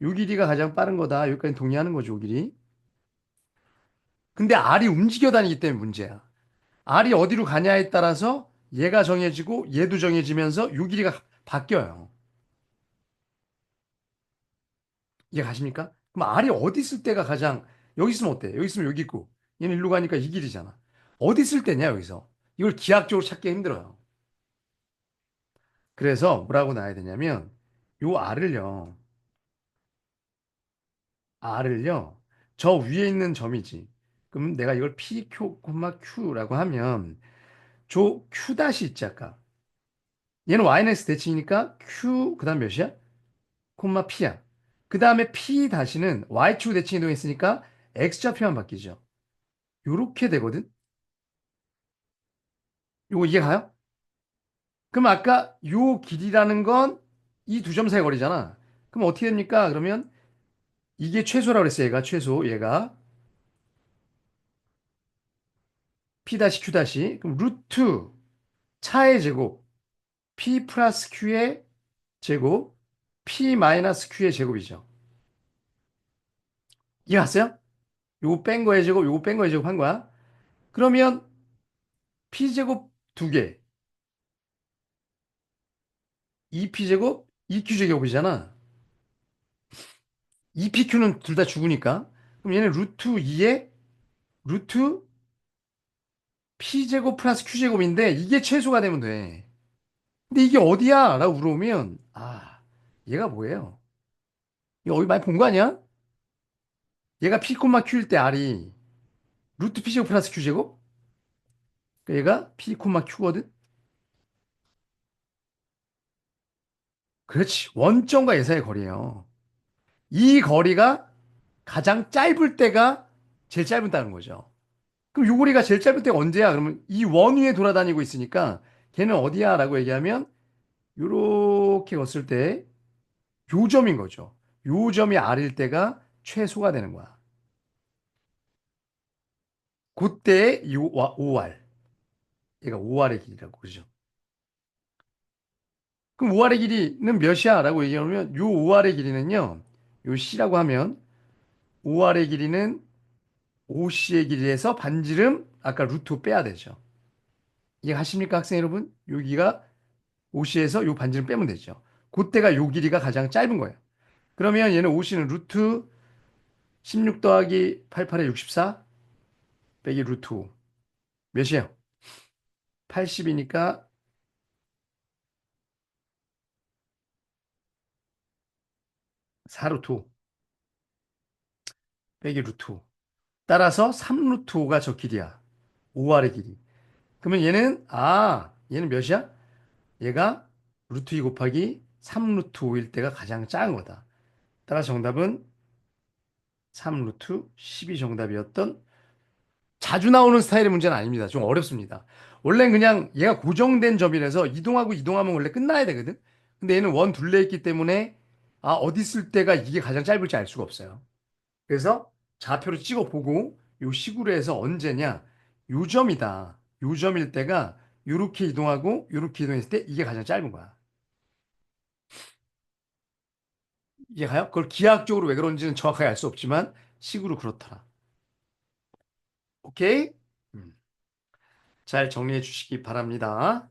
요 길이가 가장 빠른 거다. 여기까지 동의하는 거죠, 요 길이. 근데 R이 움직여 다니기 때문에 문제야. R이 어디로 가냐에 따라서 얘가 정해지고 얘도 정해지면서 요 길이가 바뀌어요. 이해 가십니까? 그럼 R이 어디 있을 때가 가장 여기 있으면 어때? 여기 있으면 여기 있고 얘는 일로 가니까 이 길이잖아. 어디 있을 때냐 여기서? 이걸 기하학적으로 찾기 힘들어요. 그래서 뭐라고 나와야 되냐면 요 R을요 저 위에 있는 점이지. 그럼 내가 이걸 PQ, Q라고 하면 저 Q 다시 있지 아까. 얘는 YNS 대칭이니까 Q 그다음 몇이야? 콤마 P야. 그 다음에 P 다시는 Y축 대칭 이동했으니까 X좌표만 바뀌죠. 요렇게 되거든. 요거 이해 가요? 그럼 아까 요 길이라는 건 이 두 점 사이 거리잖아. 그럼 어떻게 됩니까? 그러면 이게 최소라고 그랬어요. 얘가 최소. 얘가 P 다시 Q 다시. 그럼 루트 차의 제곱 P 플러스 Q의 제곱 P 마이너스 Q의 제곱이죠. 이해 갔어요? 요거 뺀 거의 제곱, 요거 뺀 거의 제곱 한 거야. 그러면 P 제곱 두 개, 2P 제곱, 2Q 제곱이잖아. 2PQ는 둘 다 죽으니까. 그럼 얘는 루트 2에 루트 P제곱 플러스 Q제곱인데 이게 최소가 되면 돼. 근데 이게 어디야? 라고 물어보면 아, 얘가 뭐예요? 이거 어디 많이 본 거 아니야? 얘가 P, Q일 때 R이 루트 P제곱 플러스 Q제곱? 그러니까 얘가 P, Q거든? 그렇지. 원점과 예사의 거리예요. 이 거리가 가장 짧을 때가 제일 짧다는 거죠. 그럼 요 거리가 제일 짧을 때가 언제야? 그러면 이 원 위에 돌아다니고 있으니까 걔는 어디야? 라고 얘기하면 요렇게 걷을 때 요점인 거죠. 요점이 R일 때가 최소가 되는 거야. 그때 이 OR. 얘가 OR의 길이라고 그러죠. 그럼 OR의 길이는 몇이야? 라고 얘기하면 요 OR의 길이는요. 요 C라고 하면 OR의 길이는 OC의 길이에서 반지름 아까 루트 빼야 되죠. 이해하십니까 학생 여러분? 여기가 OC에서 요 반지름 빼면 되죠. 그때가 요 길이가 가장 짧은 거예요. 그러면 얘는 OC는 루트 16 더하기 88에 64 빼기 루트 5. 몇이에요? 80이니까 4루트 5 빼기 루트 5. 따라서 3루트 5가 저 길이야. 5R의 길이. 그러면 얘는 몇이야? 얘가 루트 2 곱하기 3루트 5일 때가 가장 작은 거다. 따라서 정답은 3루트 10이 정답이었던 자주 나오는 스타일의 문제는 아닙니다. 좀 어렵습니다. 원래는 그냥 얘가 고정된 점이라서 이동하고 이동하면 원래 끝나야 되거든. 근데 얘는 원 둘레 있기 때문에 어디 있을 때가 이게 가장 짧을지 알 수가 없어요. 그래서 좌표를 찍어 보고 요 식으로 해서 언제냐? 요점이다. 요점일 때가 요렇게 이동하고 요렇게 이동했을 때 이게 가장 짧은 거야. 이게 가요? 그걸 기하학적으로 왜 그런지는 정확하게 알 수 없지만 식으로 그렇더라. 오케이? 음, 잘 정리해 주시기 바랍니다.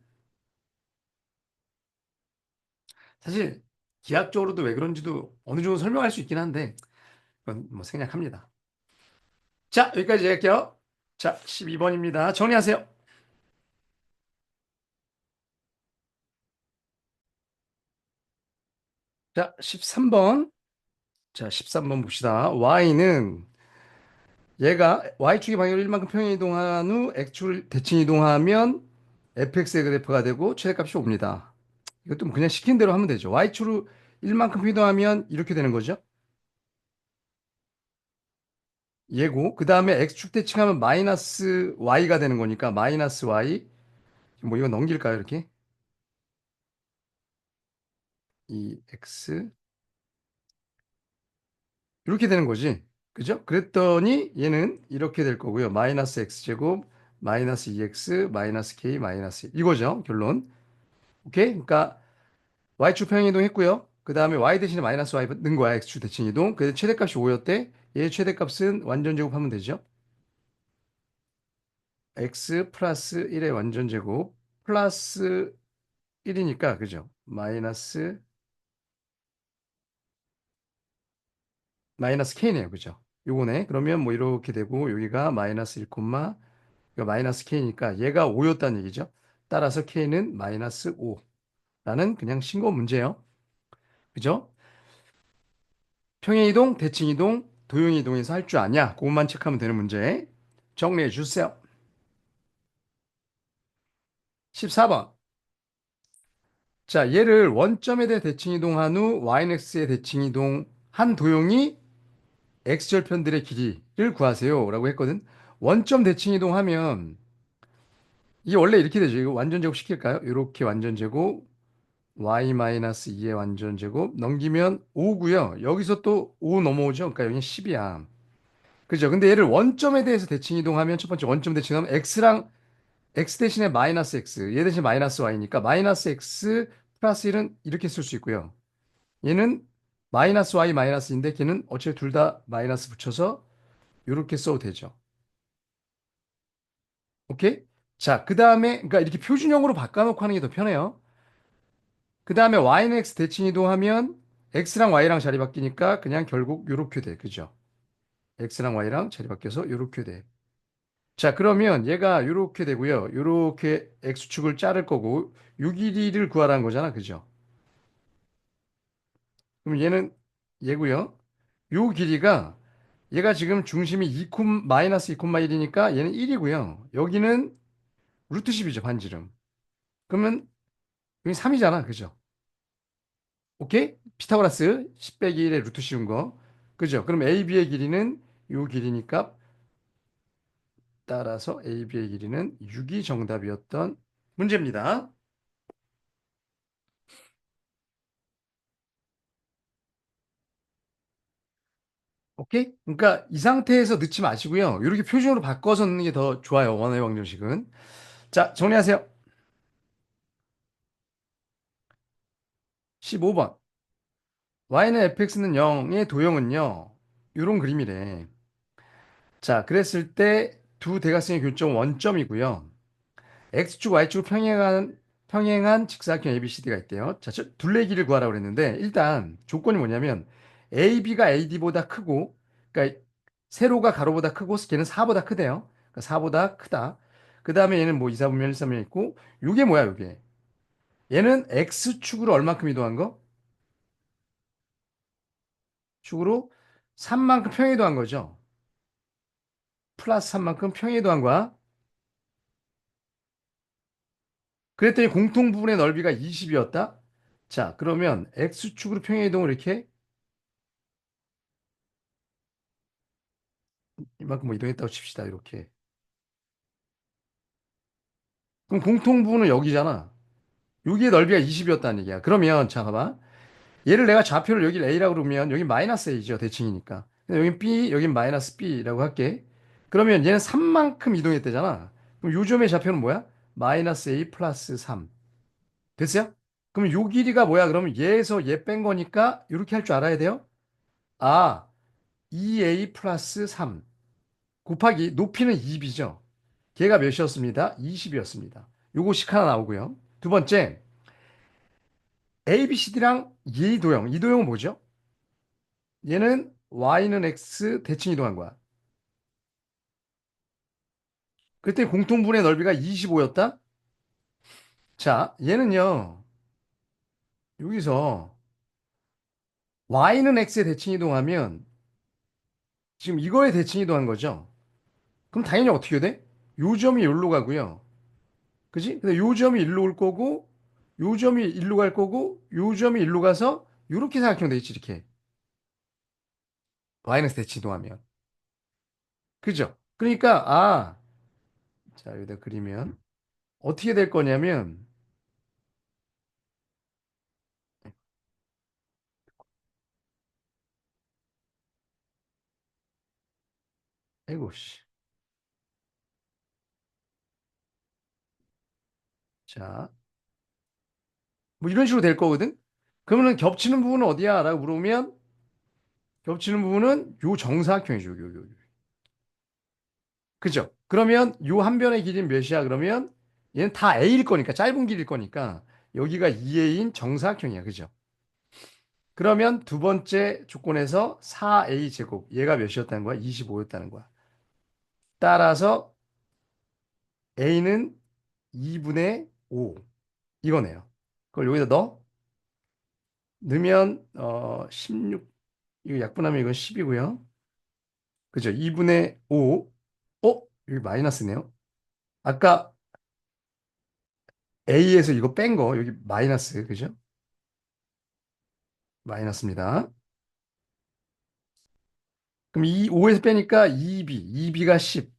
사실 기하학적으로도 왜 그런지도 어느 정도 설명할 수 있긴 한데 그건 뭐 생략합니다. 자, 여기까지 할게요. 자, 12번입니다. 정리하세요. 자, 13번. 자, 13번 봅시다. y는 얘가 y축의 방향으로 1만큼 평행 이동한 후 x축을 대칭 이동하면 fx의 그래프가 되고 최대값이 옵니다. 이것도 뭐 그냥 시킨 대로 하면 되죠. y축으로 1만큼 이동하면 이렇게 되는 거죠. 얘고 그 다음에 x축 대칭하면 마이너스 y가 되는 거니까 마이너스 y 뭐 이거 넘길까요 이렇게? 이 x 이렇게 되는 거지. 그죠? 그랬더니 얘는 이렇게 될 거고요. 마이너스 x제곱 마이너스 2x 마이너스 k 마이너스 1. 이거죠. 결론. 오케이? 그러니까 y축 평행이동 했고요. 그 다음에 y 대신에 마이너스 y 넣은 거야. x축 대칭 이동. 그래서 최대값이 5였대. 얘 최대값은 완전 제곱하면 되죠. x 플러스 1의 완전 제곱 플러스 1이니까 그죠? 마이너스 k네요. 그죠? 요거네. 그러면 뭐 이렇게 되고 여기가 마이너스 1, 이거 마이너스 k니까 얘가 5였다는 얘기죠. 따라서 k는 마이너스 5라는 그냥 신고 문제예요. 그죠? 평행이동, 대칭이동, 도형이동에서 할 줄 아냐? 그것만 체크하면 되는 문제. 정리해 주세요. 14번. 자, 얘를 원점에 대해 대칭이동한 후 yx에 대칭이동 한 도형이 x절편들의 길이를 구하세요. 라고 했거든. 원점 대칭이동하면 이게 원래 이렇게 되죠. 이거 완전 제곱 시킬까요? 이렇게 완전 제곱 y-2의 완전 제곱 넘기면 5고요. 여기서 또 5 넘어오죠. 그러니까 여기 10이야. 그죠? 근데 얘를 원점에 대해서 대칭 이동하면 첫 번째 원점 대칭하면 x랑 x 대신에 마이너스 x, 얘 대신 마이너스 y니까 마이너스 x 플러스 1은 이렇게 쓸 수 있고요. 얘는 마이너스 y 마이너스인데 걔는 어차피 둘 다 마이너스 붙여서 이렇게 써도 되죠. 오케이? 자, 그 다음에 그러니까 이렇게 표준형으로 바꿔놓고 하는 게 더 편해요. 그 다음에 y는 x 대칭 이동하면 x랑 y랑 자리 바뀌니까 그냥 결국 요렇게 돼. 그죠? x랑 y랑 자리 바뀌어서 요렇게 돼. 자, 그러면 얘가 요렇게 되고요. 요렇게 x축을 자를 거고 요 길이를 구하라는 거잖아. 그죠? 그럼 얘는 얘고요. 요 길이가 얘가 지금 중심이 2, 마이너스 2,1이니까 얘는 1이고요. 여기는 루트 10이죠. 반지름. 그러면 여기 3이잖아. 그죠? 오케이? 피타고라스 10 빼기 1의 루트 씌운 거. 그죠? 그럼 AB의 길이는 요 길이니까 따라서 AB의 길이는 6이 정답이었던 문제입니다. 오케이? 그러니까 이 상태에서 넣지 마시고요. 이렇게 표준으로 바꿔서 넣는 게 더 좋아요. 원어의 방정식은. 자, 정리하세요. 15번. y는 fx는 0의 도형은요. 이런 그림이래. 자, 그랬을 때 두 대각선의 교점 원점이고요. x축, y축 평행한 직사각형 ABCD가 있대요. 자, 둘레길을 구하라고 그랬는데 일단 조건이 뭐냐면 AB가 AD보다 크고 그러니까 세로가 가로보다 크고 걔는 4보다 크대요. 그러니까 4보다 크다. 그 다음에 얘는 뭐 2, 4분면 1, 3면 있고 요게 뭐야 요게. 얘는 X축으로 얼마큼 이동한 거? 축으로 3만큼 평행 이동한 거죠. 플러스 3만큼 평행 이동한 거야. 그랬더니 공통 부분의 넓이가 20이었다. 자, 그러면 X축으로 평행 이동을 이렇게 이만큼 뭐 이동했다고 칩시다. 이렇게. 그럼 공통 부분은 여기잖아. 여기의 넓이가 20이었다는 얘기야. 그러면 잠깐만. 얘를 내가 좌표를 여기 A라고 그러면 여기 마이너스 A죠. 대칭이니까. 근데 여긴 B, 여긴 마이너스 B라고 할게. 그러면 얘는 3만큼 이동했대잖아. 그럼 요점의 좌표는 뭐야? 마이너스 a 플러스 3. 됐어요? 그럼 요 길이가 뭐야? 그러면 얘에서 얘 뺀 거니까 이렇게 할 줄 알아야 돼요. 아, 2a 플러스 3 곱하기 높이는 2b죠. 걔가 몇이었습니다? 20이었습니다. 요거씩 하나 나오고요. 두 번째, A, B, C, D랑 이도형. 이도형은 뭐죠? 얘는 Y는 X 대칭 이동한 거야. 그때 공통분의 넓이가 25였다? 자, 얘는요, 여기서 Y는 X에 대칭 이동하면 지금 이거에 대칭 이동한 거죠? 그럼 당연히 어떻게 돼? 요 점이 여기로 가고요. 그지? 근데 요 점이 일로 올 거고, 요 점이 일로 갈 거고, 요 점이 일로 가서 요렇게 생각하면 되겠지, 이렇게. Y는 X 대칭 이동하면. 그죠? 그러니까, 자, 여기다 그리면 어떻게 될 거냐면, 아이고, 씨. 자, 뭐 이런 식으로 될 거거든? 그러면은 겹치는 부분은 어디야? 라고 물어보면, 겹치는 부분은 요 정사각형이죠, 요. 그죠? 그러면 요 한 변의 길이는 몇이야? 그러면 얘는 다 A일 거니까, 짧은 길일 거니까, 여기가 2A인 정사각형이야. 그죠? 그러면 두 번째 조건에서 4A 제곱, 얘가 몇이었다는 거야? 25였다는 거야. 따라서 A는 2분의 5. 이거네요. 그걸 여기다 넣으면 16, 이거 약분하면 이건 10이고요. 그죠? 2분의 5. 여기 마이너스네요. 아까 A에서 이거 뺀 거, 여기 마이너스, 그죠? 마이너스입니다. 그럼 이 5에서 빼니까 2B, 2B가 10.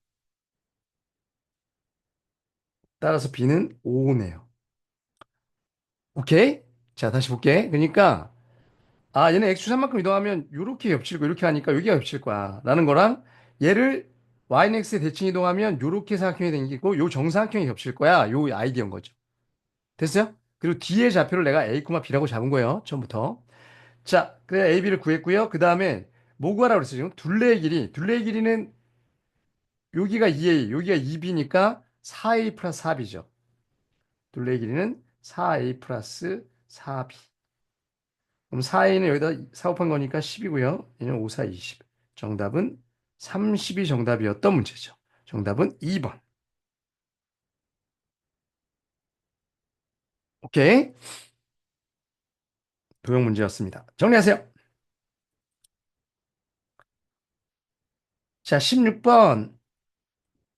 따라서 B는 5네요. 오케이? 자, 다시 볼게. 그러니까, 얘는 X축산만큼 이동하면 이렇게 겹치고 이렇게 하니까 여기가 겹칠 거야. 라는 거랑 얘를 Y는 X에 대칭 이동하면 이렇게 사각형이 생기고 요 정사각형이 겹칠 거야. 요 아이디어인 거죠. 됐어요? 그리고 뒤에 좌표를 내가 A, B라고 잡은 거예요. 처음부터. 자, 그래 A, B를 구했고요. 그 다음에 뭐 구하라고 그랬어요? 지금 둘레의 길이는 여기가 2A, 여기가 2B니까 4A 플러스 4B죠. 둘레의 길이는 4A 플러스 4B. 그럼 4A는 여기다 사곱한 거니까 10이고요. 얘는 5, 4, 20. 정답은 30이 정답이었던 문제죠. 정답은 2번. 오케이. 도형 문제였습니다. 정리하세요. 자, 16번.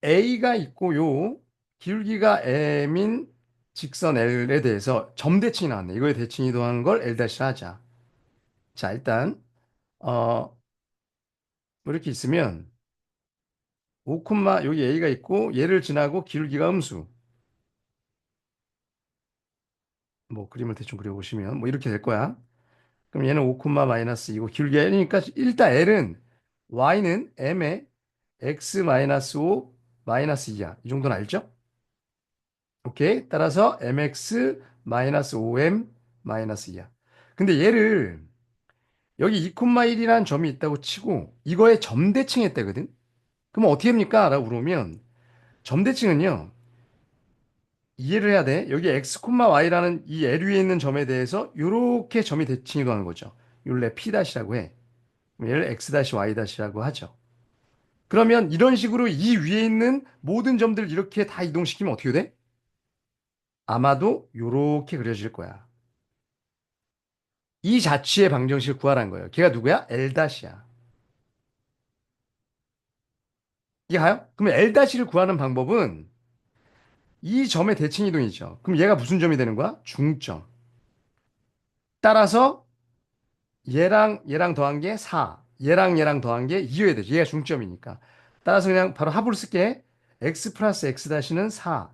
A가 있고요. 기울기가 M인 직선 L에 대해서 점대칭이 나왔네. 이거에 대칭이 더한 걸 L' 하자. 자, 일단 뭐 이렇게 있으면 5, 여기 A가 있고 얘를 지나고 기울기가 음수. 뭐 그림을 대충 그려보시면 뭐 이렇게 될 거야. 그럼 얘는 5, 마이너스 2고 기울기가 1이니까 일단 L은 Y는 M에 X 마이너스 5 마이너스 2야. 이 정도는 알죠? 오케이. 따라서 mx 마이너스 5m 마이너스 2야. 근데 얘를 여기 2,1이라는 점이 있다고 치고 이거에 점대칭 했다거든. 그럼 어떻게 합니까? 라고 물으면 점대칭은요. 이해를 해야 돼. 여기 x, y라는 이 L 위에 있는 점에 대해서 이렇게 점이 대칭이 도하는 거죠. 요래 P'라고 해. 그럼 얘를 x y 라고 하죠. 그러면 이런 식으로 이 위에 있는 모든 점들을 이렇게 다 이동시키면 어떻게 돼? 아마도 요렇게 그려질 거야. 이 자취의 방정식을 구하라는 거예요. 걔가 누구야? L-야. 이해가요? 그럼 L-를 구하는 방법은 이 점의 대칭 이동이죠. 그럼 얘가 무슨 점이 되는 거야? 중점. 따라서 얘랑 더한 게 4. 얘랑 더한 게 2여야 되죠. 얘가 중점이니까. 따라서 그냥 바로 합을 쓸게. x 플러스 x-는 4.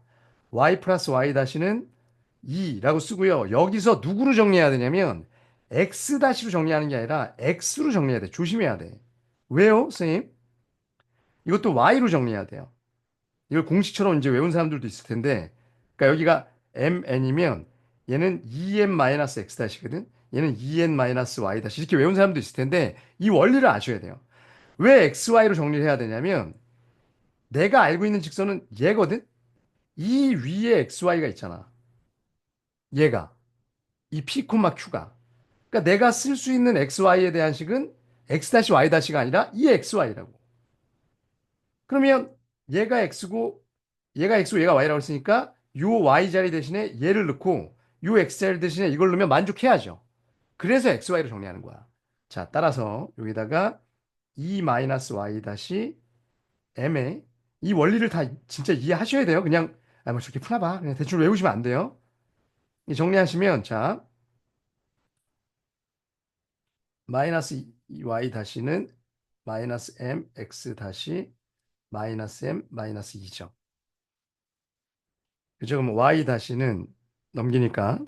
y 플러스 y-는 2라고 쓰고요. 여기서 누구로 정리해야 되냐면 x-로 정리하는 게 아니라 x로 정리해야 돼. 조심해야 돼. 왜요, 선생님? 이것도 y로 정리해야 돼요. 이걸 공식처럼 이제 외운 사람들도 있을 텐데, 그러니까 여기가 mn이면 얘는 2n-x 다시거든. 얘는 2n-y 다시 이렇게 외운 사람도 있을 텐데 이 원리를 아셔야 돼요. 왜 xy로 정리를 해야 되냐면 내가 알고 있는 직선은 얘거든. 이 위에 xy가 있잖아. 얘가 이 p, q가. 그러니까 내가 쓸 수 있는 xy에 대한 식은 x-y-가 아니라 이 xy라고. 그러면 얘가 x고 얘가 x고 얘가 y라고 했으니까 요 y 자리 대신에 얘를 넣고 요 x 자리 대신에 이걸 넣으면 만족해야죠. 그래서 xy를 정리하는 거야. 자, 따라서 여기다가 2-y 다시 m에 이 원리를 다 진짜 이해하셔야 돼요. 그냥 뭐 저렇게 푸나봐. 그냥 대충 외우시면 안 돼요. 이 정리하시면 자 마이너스 y 다시는 마이너스 m x 다시 마이너스 m 마이너스 2죠. 그죠? 그럼 y 다시는 넘기니까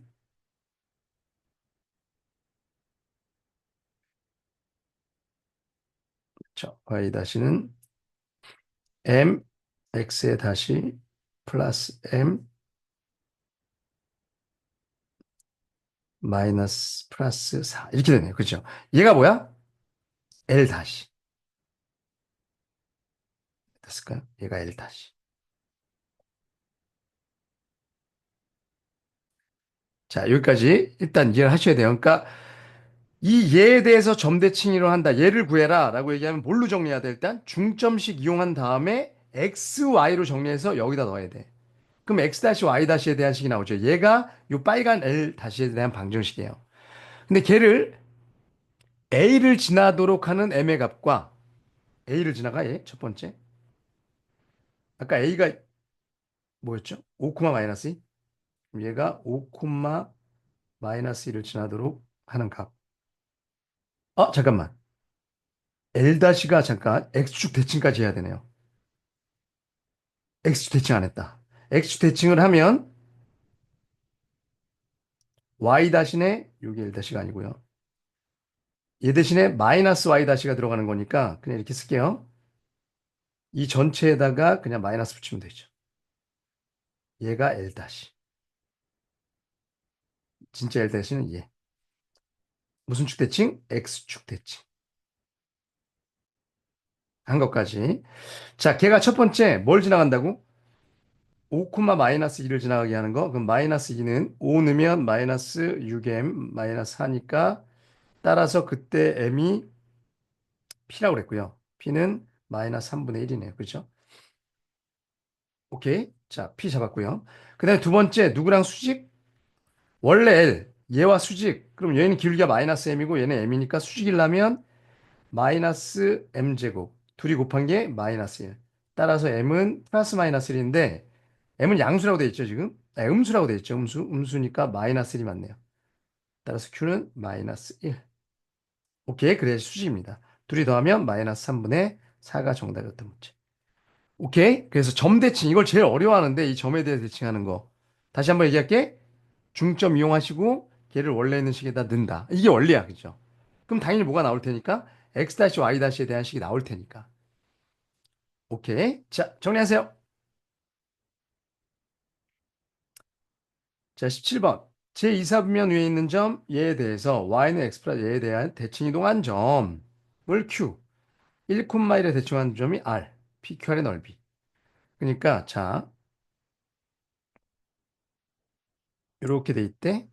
그렇죠. y 다시는 m x에 다시 플러스 m 마이너스 플러스 4 이렇게 되네요. 그죠? 얘가 뭐야? l 다시 됐을까요? 얘가 l 다시. 자, 여기까지 일단 이해를 하셔야 돼요. 그러니까 이 얘에 대해서 점대칭이로 한다. 얘를 구해라. 라고 얘기하면 뭘로 정리해야 돼? 일단 중점식 이용한 다음에 x, y로 정리해서 여기다 넣어야 돼. 그럼 x-y-에 대한 식이 나오죠. 얘가 요 빨간 l 다시에 대한 방정식이에요. 근데 걔를 a를 지나도록 하는 m의 값과 a를 지나가 얘 첫 번째. 아까 a가 뭐였죠? 5, 마이너스 2. 얘가 5, 마이너스 2를 지나도록 하는 값. 잠깐만. L-가 잠깐 X축 대칭까지 해야 되네요. X축 대칭 안 했다. X축 대칭을 하면 Y 다시에 여기 L-가 아니고요. 얘 대신에 마이너스 Y 다시가 들어가는 거니까 그냥 이렇게 쓸게요. 이 전체에다가 그냥 마이너스 붙이면 되죠. 얘가 L 다시. 진짜 L 다시는 얘. 무슨 축 대칭? X축 대칭. 한 것까지. 자, 걔가 첫 번째 뭘 지나간다고? 5, 마이너스 2를 지나가게 하는 거. 그럼 마이너스 2는 5 넣으면 마이너스 6m 마이너스 4니까 따라서 그때 m이 p라고 그랬고요. p는 마이너스 3분의 1이네요. 그렇죠? 오케이. 자, p 잡았고요. 그 다음에 두 번째 누구랑 수직? 원래 l 얘와 수직. 그럼 얘는 기울기가 마이너스 m이고 얘는 m이니까 수직이려면 마이너스 m제곱 둘이 곱한 게 마이너스 1. 따라서 m은 플러스 마이너스 1인데 m은 양수라고 돼 있죠, 지금? 음수라고 돼 있죠. 음수니까 마이너스 1이 맞네요. 따라서 q는 마이너스 1. 오케이. 그래 수직입니다. 둘이 더하면 마이너스 3분의 4가 정답이었던 문제. 오케이. 그래서 점 대칭 이걸 제일 어려워하는데 이 점에 대해 대칭하는 거. 다시 한번 얘기할게. 중점 이용하시고 걔를 원래 있는 식에다 넣는다. 이게 원리야. 그죠? 그럼 당연히 뭐가 나올 테니까 x-y-에 대한 식이 나올 테니까. 오케이. 자, 정리하세요. 자, 17번. 제2사분면 위에 있는 점 얘에 대해서 y는 x 플러스 얘에 대한 대칭 이동한 점을 q, 1,1에 대칭한 점이 r, pqr의 넓이. 그러니까 자, 이렇게 돼 있대.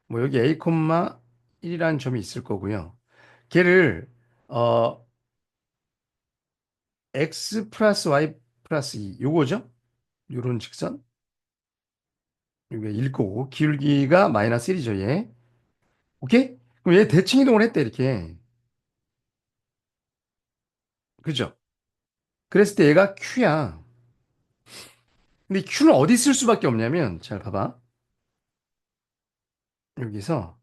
뭐 여기 a, 1이라는 점이 있을 거고요. 걔를 어 x 플러스 y 플러스 2 요거죠? 요런 직선. 이게 1 거고 기울기가 마이너스 1이죠, 얘. 오케이? 그럼 얘 대칭 이동을 했대 이렇게. 그죠? 그랬을 때 얘가 q야. 근데 이 q는 어디 쓸 수밖에 없냐면 잘 봐봐. 여기서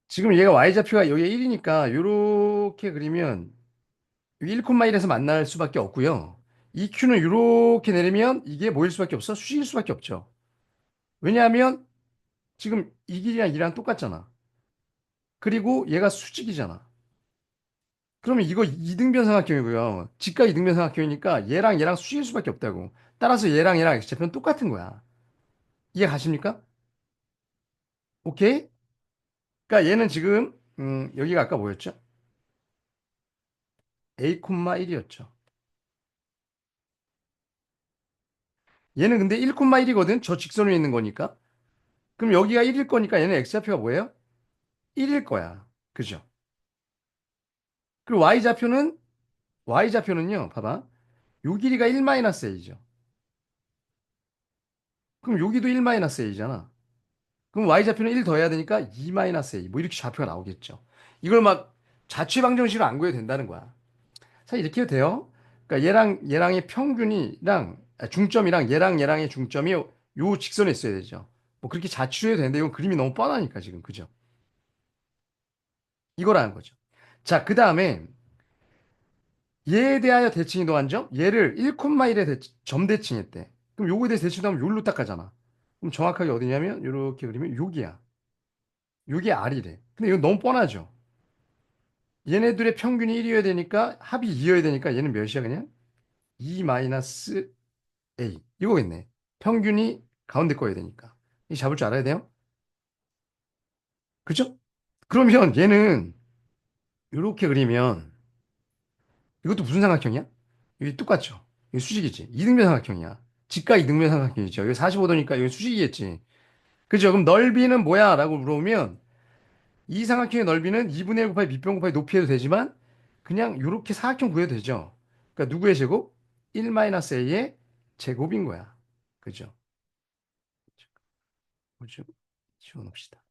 지금 얘가 y좌표가 여기 1이니까 요렇게 그리면 1,1에서 만날 수밖에 없고요. 이 q는 이렇게 내리면 이게 뭐일 수밖에 없어? 수직일 수밖에 없죠. 왜냐하면 지금 이 길이랑 이랑 똑같잖아. 그리고 얘가 수직이잖아. 그러면 이거 이등변 삼각형이고요. 직각 이등변 삼각형이니까 얘랑 얘랑 수직일 수밖에 없다고. 따라서 얘랑 얘랑 x좌표는 똑같은 거야. 이해 가십니까? 오케이? 그러니까 얘는 지금 여기가 아까 뭐였죠? a, 1이었죠. 얘는 근데 1, 1이거든. 저 직선 위에 있는 거니까. 그럼 여기가 1일 거니까 얘는 x좌표가 뭐예요? 1일 거야. 그죠? 그리고 y좌표는요. 봐봐. 요 길이가 1-a죠. 그럼 여기도 1-a잖아. 그럼 y좌표는 1 더해야 되니까 2-a. 뭐 이렇게 좌표가 나오겠죠. 이걸 막 자취 방정식으로 안 구해도 된다는 거야. 사실 이렇게 해도 돼요. 그러니까 얘랑의 평균이랑 중점이랑 얘랑의 중점이 요 직선에 있어야 되죠. 뭐 그렇게 자취해도 되는데 이건 그림이 너무 뻔하니까 지금 그죠? 이거라는 거죠. 자, 그 다음에 얘에 대하여 대칭 이동한 점 얘를 1,1에 점대칭했대. 그럼 요거에 대해서 대칭 하면 요로 딱 가잖아. 그럼 정확하게 어디냐면 이렇게 그리면 여기야. 요게 R이래. 근데 이건 너무 뻔하죠. 얘네들의 평균이 1이어야 되니까 합이 2여야 되니까 얘는 몇이야 그냥? 2 마이너스 A 이거겠네. 평균이 가운데 거야 되니까. 이 잡을 줄 알아야 돼요. 그죠? 그러면 얘는 이렇게 그리면 이것도 무슨 삼각형이야? 여기 똑같죠? 이거 수직이지. 이등변 삼각형이야. 직각 이등변 삼각형이죠. 여기 45도니까 여기 수직이겠지. 그죠? 그럼 넓이는 뭐야? 라고 물어보면 이 삼각형의 넓이는 2분의 1 곱하기 밑변 곱하기 높이 해도 되지만 그냥 이렇게 사각형 구해도 되죠. 그러니까 누구의 제곱? 1-a의 제곱인 거야. 그죠? 뭐죠? 지워놓읍시다.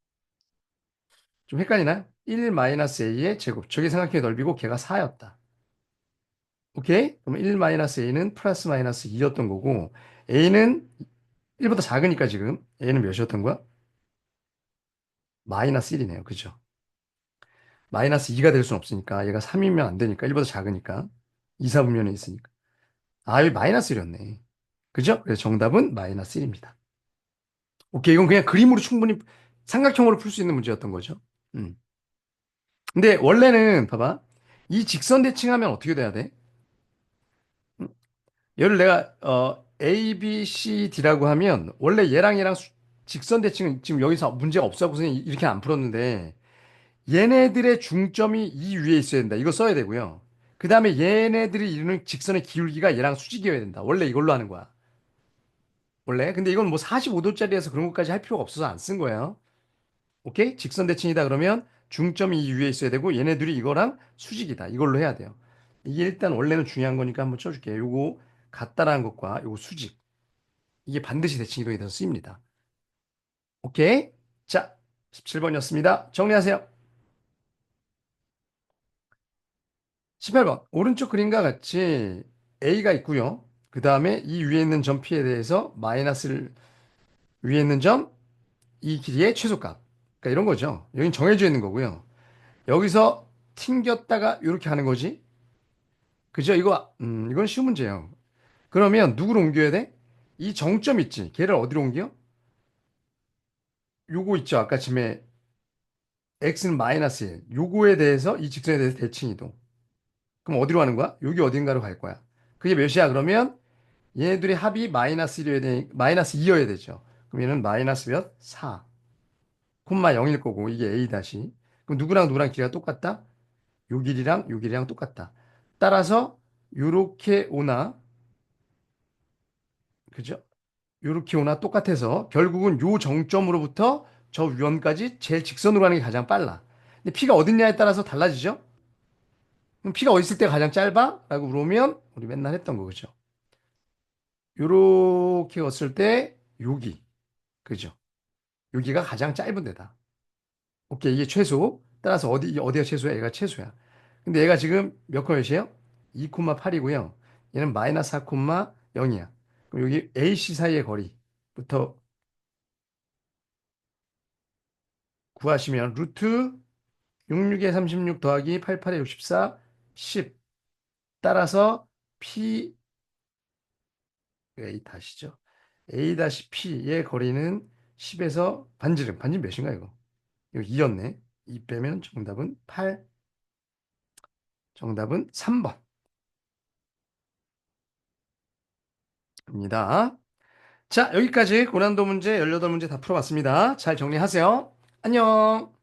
좀 헷갈리나요? 1-a의 제곱. 저게 삼각형의 넓이고 걔가 4였다. 오케이? 그럼 1-a는 플러스 마이너스 2였던 거고 a는 1보다 작으니까 지금 a는 몇이었던 거야? 마이너스 1이네요. 그죠? 마이너스 2가 될 수는 없으니까 얘가 3이면 안 되니까 1보다 작으니까 2, 4분면에 있으니까. 아, 여기 마이너스 1이었네. 그죠? 그래서 정답은 마이너스 1입니다. 오케이, 이건 그냥 그림으로 충분히 삼각형으로 풀 수 있는 문제였던 거죠. 음. 근데 원래는 봐봐. 이 직선 대칭하면 어떻게 돼야 돼? 음, 얘를 내가 A, B, C, D라고 하면 원래 얘랑 얘랑 직선 대칭은 지금 여기서 문제가 없어서 그냥 이렇게 안 풀었는데 얘네들의 중점이 이 위에 있어야 된다. 이거 써야 되고요. 그 다음에 얘네들이 이루는 직선의 기울기가 얘랑 수직이어야 된다. 원래 이걸로 하는 거야. 원래. 근데 이건 뭐 45도짜리에서 그런 것까지 할 필요가 없어서 안 쓴 거예요. 오케이? 직선 대칭이다 그러면 중점이 이 위에 있어야 되고 얘네들이 이거랑 수직이다. 이걸로 해야 돼요. 이게 일단 원래는 중요한 거니까 한번 쳐줄게요. 요거 같다라는 것과 요거 수직. 이게 반드시 대칭 이동이 돼서 쓰입니다. 오케이? 자, 17번이었습니다. 정리하세요. 18번. 오른쪽 그림과 같이 A가 있고요. 그 다음에 이 위에 있는 점 P에 대해서 마이너스를 위에 있는 점 이 길이의 최소값. 그러니까 이런 거죠. 여긴 정해져 있는 거고요. 여기서 튕겼다가 이렇게 하는 거지. 그죠? 이건 쉬운 문제예요. 그러면 누구를 옮겨야 돼? 이 정점 있지. 걔를 어디로 옮겨? 요거 있죠. 아까 전에 x는 마이너스 1. 요거에 대해서 이 직선에 대해서 대칭 이동. 그럼 어디로 가는 거야? 여기 어딘가로 갈 거야. 그게 몇이야? 그러면 얘네들의 합이 마이너스 1이어야 되, 마이너스 2여야 되죠. 그럼 얘는 마이너스 몇? 4. 콤마 0일 거고 이게 a 다시. 그럼 누구랑 누구랑 길이가 똑같다? 요 길이랑 똑같다. 따라서 요렇게 오나 그죠? 요렇게 오나 똑같아서 결국은 요 정점으로부터 저 위원까지 제일 직선으로 가는 게 가장 빨라. 근데 P가 어딨냐에 따라서 달라지죠? 그럼 P가 어디 있을 때 가장 짧아? 라고 물으면 우리 맨날 했던 거 그죠? 요렇게 갔을 때 여기 그죠? 여기가 가장 짧은 데다. 오케이 이게 최소. 따라서 어디가 최소야? 얘가 최소야. 근데 얘가 지금 몇 컷이에요? 2,8이고요. 얘는 마이너스 4,0이야. 그럼 여기 AC 사이의 거리부터 구하시면 루트 66에 36 더하기 88에 64, 10. 따라서 P, A 다시죠. A 다시 P의 거리는 10에서 반지름. 반지름 몇인가 이거? 이거 2였네. 2 빼면 정답은 8. 정답은 3번입니다. 자, 여기까지 고난도 문제 18문제 다 풀어봤습니다. 잘 정리하세요. 안녕.